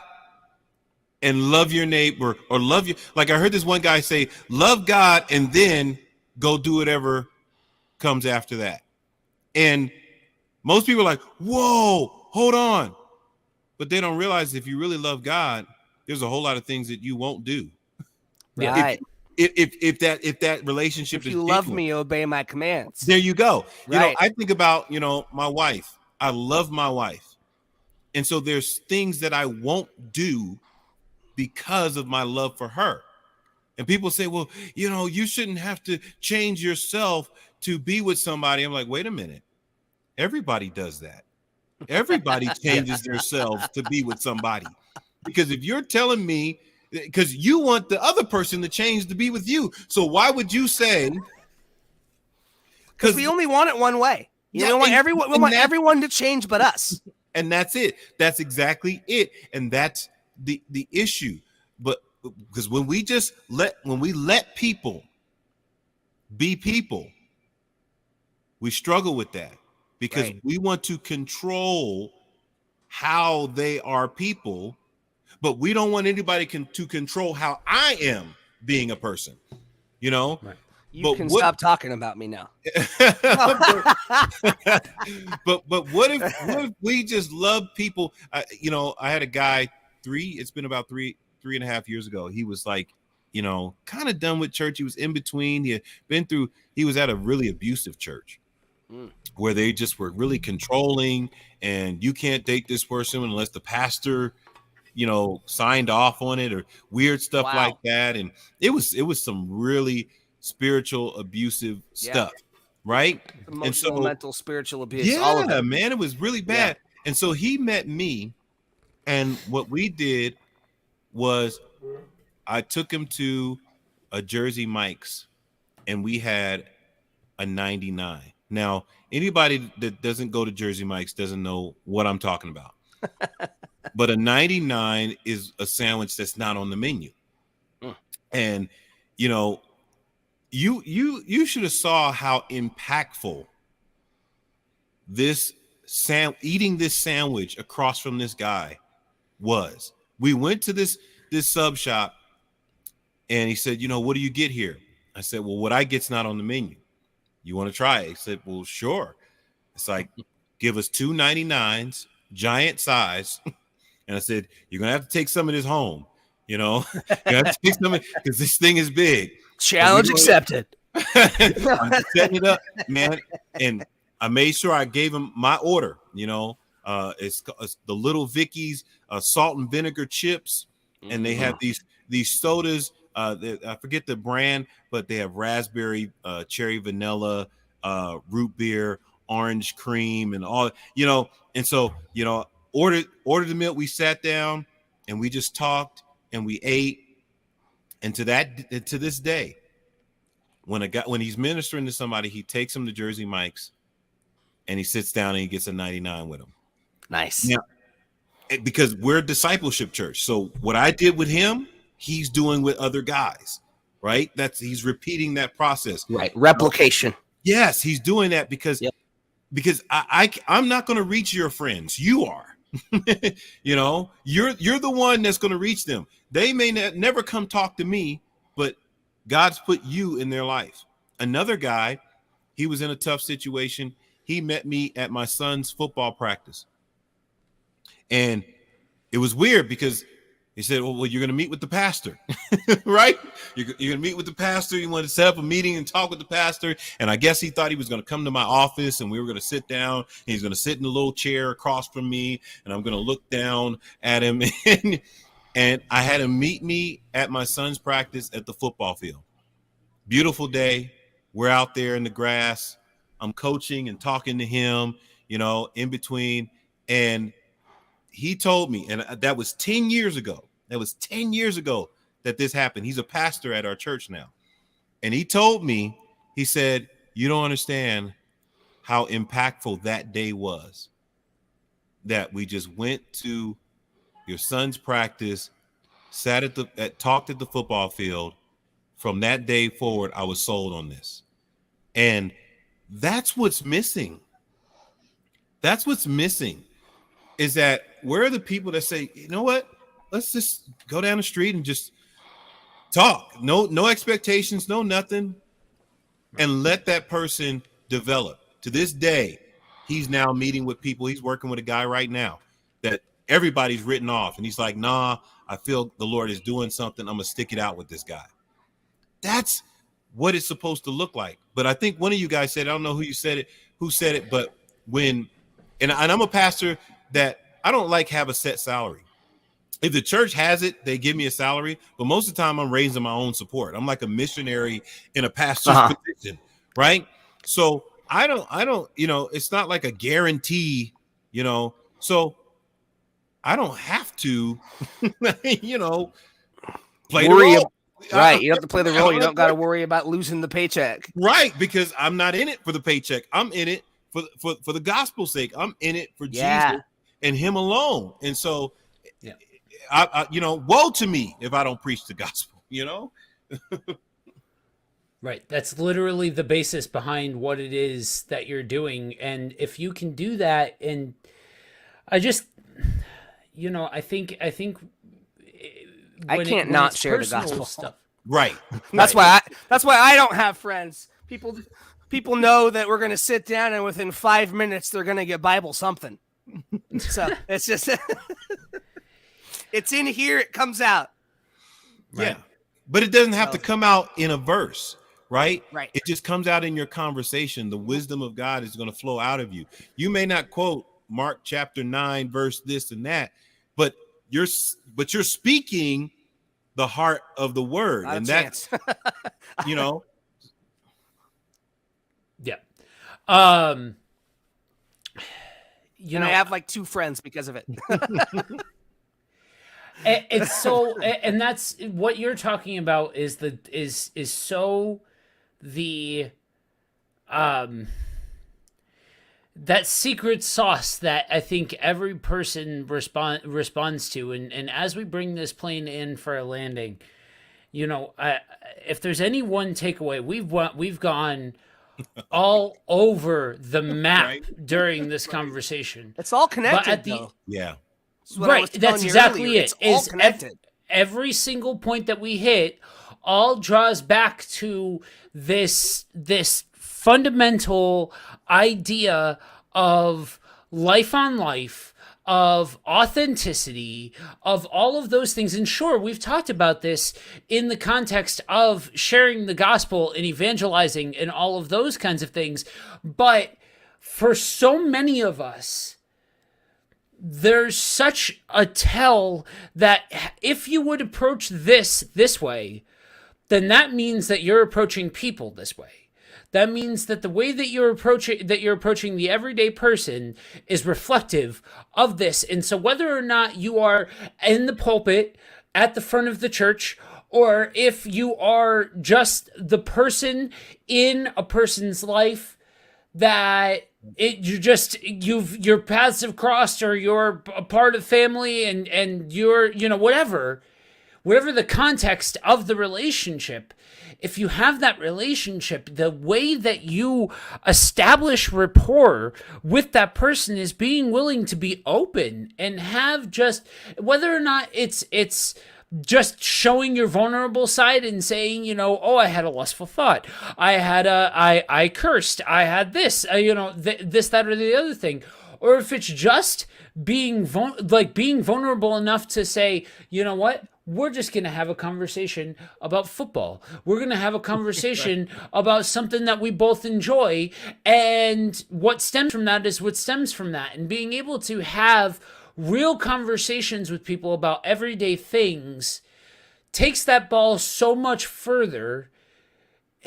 and love your neighbor, or love you. Like I heard this one guy say, love God and then go do whatever comes after that. And most people are like, whoa, hold on. But they don't realize if you really love God, there's a whole lot of things that you won't do. Right. If that relationship If is you love genuine. me, obey my commands. There you go. Right. I think about, my wife. I love my wife. And so there's things that I won't do because of my love for her. And people say, well, you shouldn't have to change yourself to be with somebody. I'm like, wait a minute. Everybody does that. Everybody changes themselves to be with somebody. Because if you're telling me, because you want the other person to change to be with you, so why would you say? Because we only want it one way. We want everyone to change but us. And that's it. That's exactly it. And that's the issue. But because when we let people be people, we struggle with that because we want to control how they are people, but we don't want anybody to control how I am being a person, you know? Right. You can stop talking about me now. but what if we just love people? You know, I had a guy it's been about three and a half years ago. He was like, you know, kind of done with church. He was in between. He was at a really abusive church where they just were really controlling, and you can't date this person unless the pastor, you know, signed off on it, or weird stuff like that. And it was some really spiritual abusive stuff, right? Emotional, mental, spiritual abuse. Yeah, all of it. Man, it was really bad. Yeah. And so he met me, and what we did was I took him to a Jersey Mike's, and we had a 99. Now, anybody that doesn't go to Jersey Mike's doesn't know what I'm talking about. But a 99 is a sandwich that's not on the menu. And, you know, you should have saw how impactful eating this sandwich across from this guy was. We went to this sub shop, and he said, you know, what do you get here? I said, well, what I get's not on the menu. You want to try it? He said, well, sure. It's like, give us 2 99s, giant size. And I said, you're going to have to take some of this home. You know, you have to take some of it because this thing is big. Challenge accepted. I'm setting it up, man. And I made sure I gave him my order. You know, it's the Little Vicky's salt and vinegar chips. And they have these sodas. I forget the brand, but they have raspberry, cherry vanilla, root beer, orange cream, and all, you know. And so, you know, ordered the meal. We sat down and we just talked and we ate. And to this day, when he's ministering to somebody, he takes them to Jersey Mike's and he sits down and he gets a 99 with him. Nice. Yeah. Because we're a discipleship church. So what I did with him, he's doing with other guys, right? He's repeating that process. Right. Replication. Yes, he's doing that because I'm not going to reach your friends. You are. You know, you're the one that's going to reach them. They may never come talk to me, but God's put you in their life. Another guy, he was in a tough situation. He met me at my son's football practice. And it was weird because he said, well, you're going to meet with the pastor, right? You're going to meet with the pastor. You want to set up a meeting and talk with the pastor. And I guess he thought he was going to come to my office and we were going to sit down. And he's going to sit in a little chair across from me. And I'm going to look down at him. And I had him meet me at my son's practice at the football field. Beautiful day. We're out there in the grass. I'm coaching and talking to him, you know, in between. And he told me, and that was 10 years ago. That was 10 years ago that this happened. He's a pastor at our church now. And he told me, he said, you don't understand how impactful that day was. That we just went to your son's practice, talked at the football field. From that day forward, I was sold on this. And that's what's missing. That's what's missing. Is that where are the people that say, you know what? Let's just go down the street and just talk. No expectations, no nothing. And let that person develop. To this day, he's now meeting with people. He's working with a guy right now that everybody's written off. And he's like, nah, I feel the Lord is doing something. I'm going to stick it out with this guy. That's what it's supposed to look like. But I think one of you guys said, I don't know who said it, but and I'm a pastor that I don't have a set salary. If the church has it, they give me a salary, but most of the time I'm raising my own support. I'm like a missionary in a pastor's position, right? So I don't, you know, it's not like a guarantee, you know, so I don't have to, you know, play Worry the role. Right. You don't have to play the role. You don't got to worry about losing the paycheck. Right, because I'm not in it for the paycheck. I'm in it for the gospel's sake. I'm in it for Jesus and him alone. And so, I you know, woe to me if I don't preach the gospel, you know? Right. That's literally the basis behind what it is that you're doing. And if you can do that, and I just, you know, I think I can't not share the gospel stuff. Right. That's why I don't have friends. People know that we're going to sit down and within 5 minutes they're going to get Bible something. So it's just it's in here, it comes out. Right. Yeah. But it doesn't have to come out in a verse, right? Right. It just comes out in your conversation. The wisdom of God is going to flow out of you. You may not quote Mark chapter 9 verse this and that, but you're speaking the heart of the word, and that's you know. Yeah. You know, I have like 2 friends because of it. It's so, and that's what you're talking about is so the that secret sauce that I think every person responds to, and as we bring this plane in for a landing, you know, if there's any one takeaway, we've gone all over the map during this conversation. It's all connected. But at the right, that's exactly it. It's all connected. Every single point that we hit all draws back to this fundamental idea of life on life, of authenticity, of all of those things. And sure, we've talked about this in the context of sharing the gospel and evangelizing and all of those kinds of things. But for so many of us, there's such a tell that if you would approach this way, then that means that you're approaching people this way. That means that the way that you're approaching the everyday person is reflective of this. And so whether or not you are in the pulpit at the front of the church, or if you are just the person in a person's life that your paths have crossed, or you're a part of family and you're, you know, whatever the context of the relationship, if you have that relationship, the way that you establish rapport with that person is being willing to be open and have just, whether or not it's just showing your vulnerable side and saying, you know, oh, I had a lustful thought, I cursed, I had this, this, that, or the other thing. Or if it's just being vulnerable enough to say, you know what, we're just going to have a conversation about football. We're going to have a conversation about something that we both enjoy. And what stems from that is what stems from that. And being able to have real conversations with people about everyday things takes that ball so much further,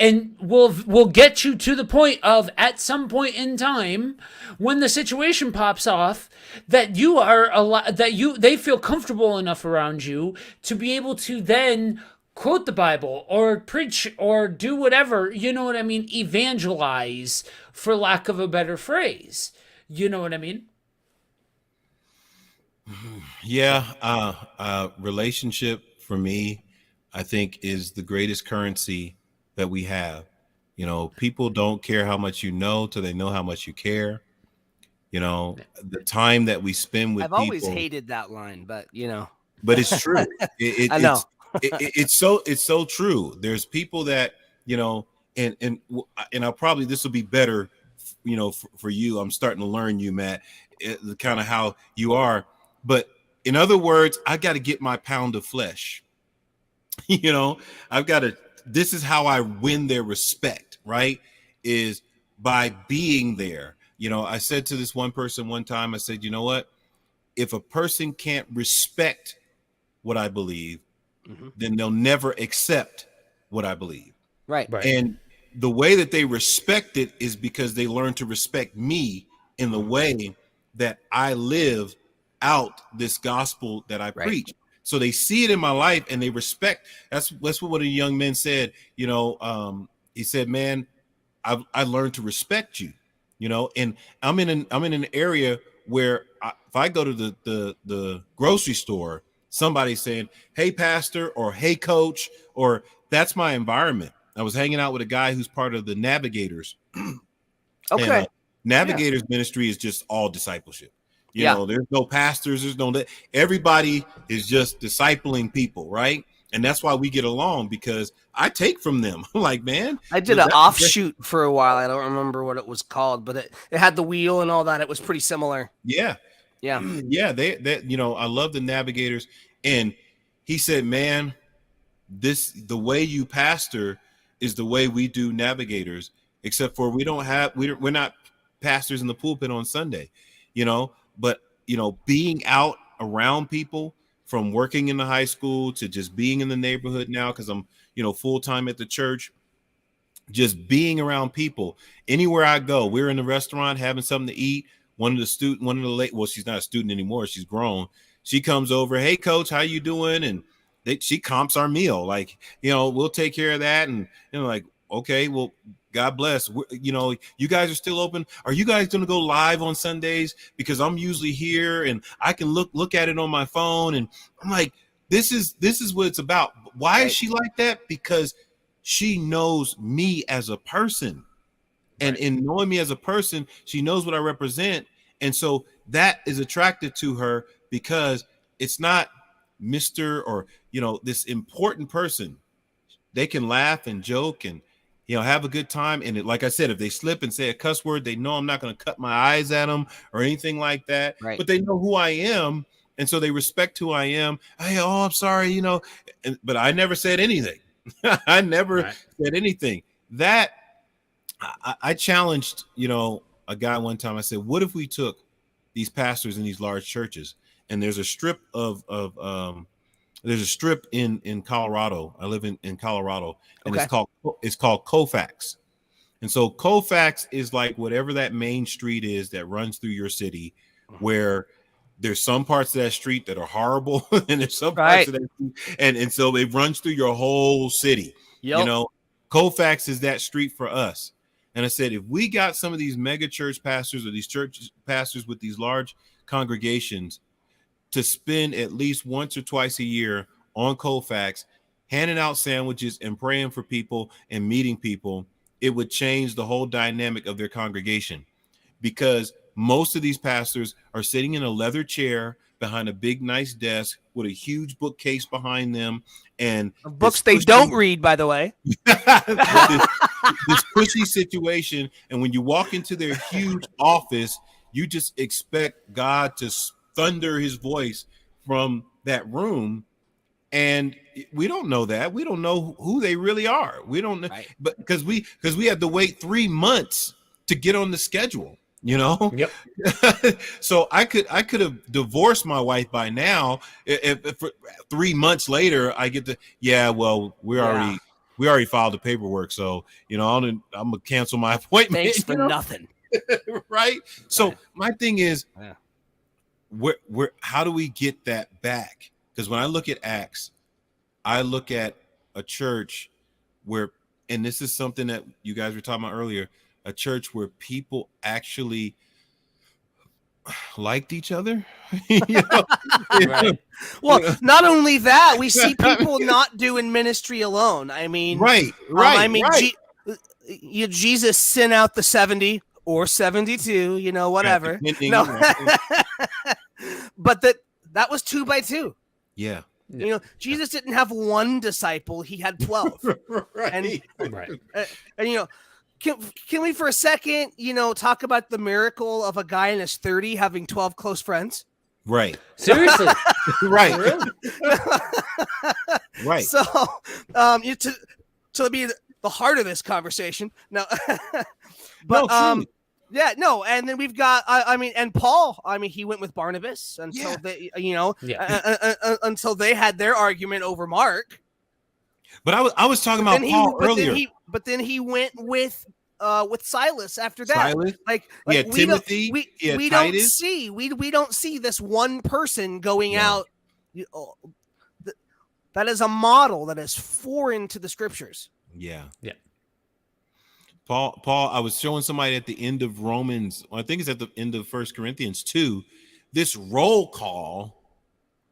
and will get you to the point of, at some point in time, when the situation pops off, that you are they feel comfortable enough around you to be able to then quote the Bible or preach or do whatever, you know what I mean, evangelize, for lack of a better phrase. You know what I mean? Yeah. Relationship for me, I think, is the greatest currency that we have. You know, people don't care how much you know till they know how much you care. You know, the time that we spend with people. I've always hated that line, but you know. But it's true. I know. It's so true. There's people that, you know, and I'll probably, this will be better, you know, for you. I'm starting to learn you, Matt, kind of how you are. But in other words, I got to get my pound of flesh. You know, this is how I win their respect, right? Is by being there. You know, I said to this one person one time, I said, you know what? If a person can't respect what I believe, then they'll never accept what I believe. Right. And the way that they respect it is because they learn to respect me in the way that I live out this gospel that I Right. preach. So they see it in my life and they respect. That's what one of the young men said. He said, "Man, I learned to respect you." And I'm in an area where if I go to the grocery store, somebody's saying, "Hey, pastor," or "Hey, coach," or that's my environment. I was hanging out with a guy who's part of the Navigators. Okay. And, Navigators ministry is just all discipleship. Yeah. There's no pastors, everybody is just discipling people, right? And that's why we get along, because I take from them. I'm like, man, I did an offshoot for a while. I don't remember what it was called, but it had the wheel and all that. It was pretty similar. Yeah. Yeah. Yeah. They I love the Navigators. And he said, man, the way you pastor is the way we do Navigators, except for we're not pastors in the pulpit on Sunday, but being out around people, from working in the high school to just being in the neighborhood now, because I'm full-time at the church, just being around people anywhere I go. We're in the restaurant having something to eat. Well, she's not a student anymore, she's grown. She comes over, "Hey, coach, how you doing?" And she comps our meal, like, we'll take care of that. And like, okay, well, God bless. You guys are still open. Are you guys going to go live on Sundays? Because I'm usually here and I can look at it on my phone. And I'm like, this is what it's about. Why is she like that? Because she knows me as a person. And in knowing me as a person, she knows what I represent. And so that is attractive to her, because it's not Mr. or, this important person. They can laugh and joke and, have a good time. And like I said, if they slip and say a cuss word, they know I'm not going to cut my eyes at them or anything like that. Right. But they know who I am. And so they respect who I am. Hey, I'm sorry, but I never said anything. I never said anything. That I challenged, a guy one time. I said, what if we took these pastors in these large churches, and there's a strip there's a strip in Colorado. I live in Colorado, and it's called Colfax. And so Colfax is like whatever that main street is that runs through your city, where there's some parts of that street that are horrible, and there's some parts of that street, and so it runs through your whole city. Yep. Colfax is that street for us. And I said, if we got some of these mega church pastors or these church pastors with these large congregations to spend at least once or twice a year on Colfax, handing out sandwiches and praying for people and meeting people, it would change the whole dynamic of their congregation. Because most of these pastors are sitting in a leather chair behind a big, nice desk with a huge bookcase behind them, and books they don't read, by the way. this pushy situation. And when you walk into their huge office, you just expect God to thunder his voice from that room. And we don't know that. We don't know who they really are. We don't know, but because we had to wait 3 months to get on the schedule, Yep. So I could have divorced my wife by now. If 3 months later I get to, we already filed the paperwork. So, I'm gonna cancel my appointment. Thanks for nothing. Right. So my thing is, how do we get that back? Because when I look at Acts, I look at a church where, and this is something that you guys were talking about earlier, a church where people actually liked each other. Right. Well, not only that, we see people not doing ministry alone. I mean, Jesus sent out the 70 or 72, whatever. No. But that was 2 by 2. Yeah. Jesus didn't have one disciple; he had 12. Right. And can we for a second, talk about the miracle of a guy in his 30 having 12 close friends? Right. Seriously. Right. Really? Right. So, to be the heart of this conversation, no, but and then we've got, and Paul, he went with Barnabas until they, until they had their argument over Mark. But I was talking about Paul earlier. But then he went with with Silas after that. Silas? Like Yeah, we Timothy. don't, Yeah, we don't Titus. see we don't see this one person going No. out. That is a model that is foreign to the scriptures. Yeah. Yeah. Paul, I was showing somebody at the end of Romans, I think it's at the end of 1 Corinthians 2, this roll call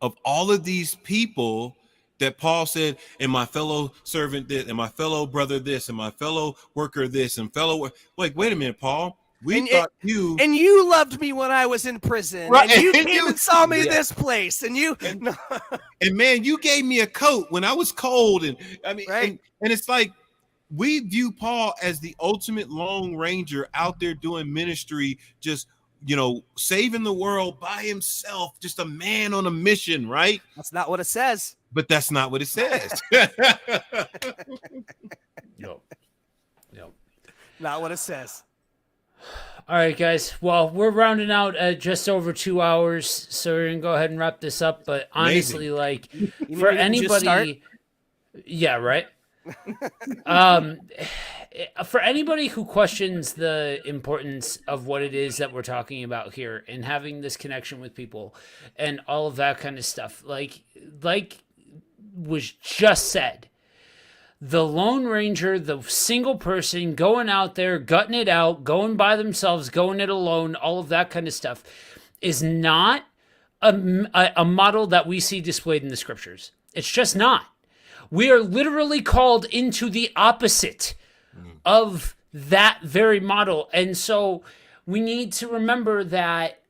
of all of these people that Paul said, and my fellow servant this, and my fellow brother this, and my fellow worker this, and fellow, like, wait a minute, Paul, and you loved me when I was in prison, right, and you came and saw me yeah. this place, and you, and man, you gave me a coat when I was cold, and I mean, right. and it's like, we view Paul as the ultimate Lone Ranger out there doing ministry, just, saving the world by himself, just a man on a mission, right? That's not what it says. But that's not what it says. No. Not what it says. All right, guys. Well, we're rounding out at just over 2 hours, so we're gonna go ahead and wrap this up. But honestly, like, for anybody, yeah, right. For anybody who questions the importance of what it is that we're talking about here and having this connection with people and all of that kind of stuff, like was just said, the Lone Ranger, the single person going out there, gutting it out, going by themselves, going it alone, all of that kind of stuff is not a model that we see displayed in the scriptures. It's just not. We are literally called into the opposite of that very model. And so we need to remember that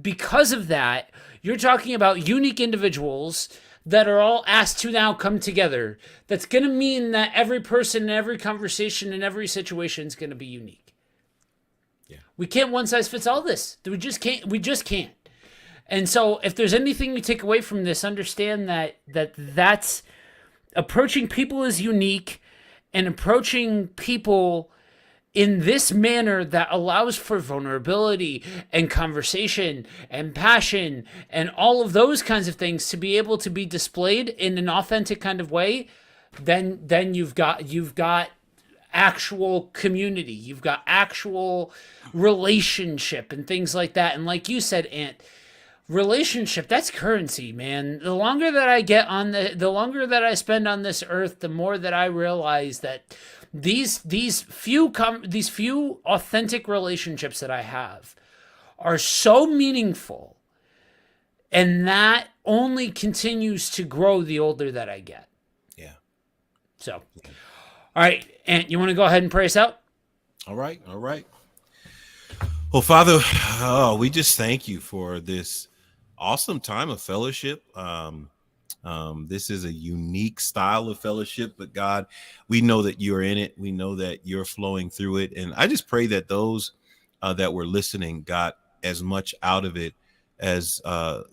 because of that, you're talking about unique individuals that are all asked to now come together. That's going to mean that every person in every conversation in every situation is going to be unique. Yeah. We can't one size fits all this. We just can't. And so if there's anything you take away from this, understand that's approaching people as unique and approaching people in this manner that allows for vulnerability and conversation and passion and all of those kinds of things to be able to be displayed in an authentic kind of way, then you've got actual community, you've got actual relationship and things like that. And like you said, Ant, relationship, that's currency, man. The longer that I get on the longer that I spend on this earth, the more that I realize that these few authentic relationships that I have are so meaningful, and that only continues to grow the older that I get. Yeah. So, all right, Ant, you want to go ahead and pray us out? All right. Well, Father, we just thank you for this awesome time of fellowship. This is a unique style of fellowship, but God, we know that you're in it. We know that you're flowing through it. And I just pray that those that were listening got as much out of it as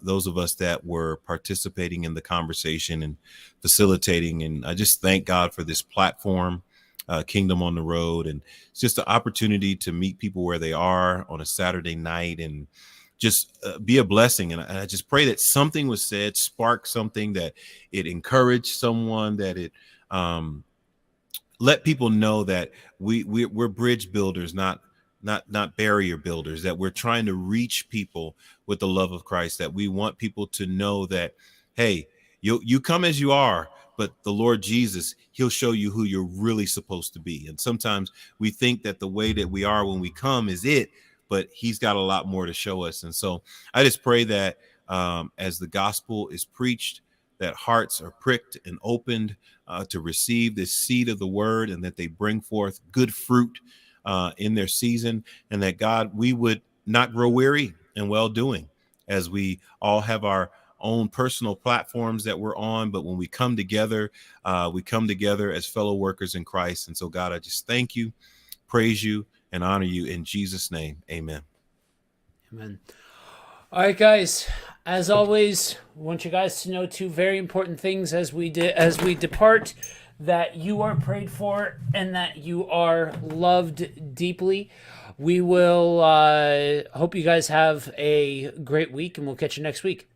those of us that were participating in the conversation and facilitating. And I just thank God for this platform, Kingdom on the Road. And it's just an opportunity to meet people where they are on a Saturday night and just be a blessing. And I just pray that something was said, spark something, that it encouraged someone, that it let people know that we're bridge builders, not barrier builders, that we're trying to reach people with the love of Christ, that we want people to know that, hey, you come as you are, but the Lord Jesus, he'll show you who you're really supposed to be. And sometimes we think that the way that we are when we come is it, but he's got a lot more to show us. And so I just pray that as the gospel is preached, that hearts are pricked and opened to receive this seed of the word, and that they bring forth good fruit in their season, and that God, we would not grow weary in well doing, as we all have our own personal platforms that we're on. But when we come together as fellow workers in Christ. And so, God, I just thank you, praise you, and honor you in Jesus' name. Amen. Amen. All right, guys. As always, I want you guys to know two very important things as we depart: that you are prayed for and that you are loved deeply. We will hope you guys have a great week, and we'll catch you next week.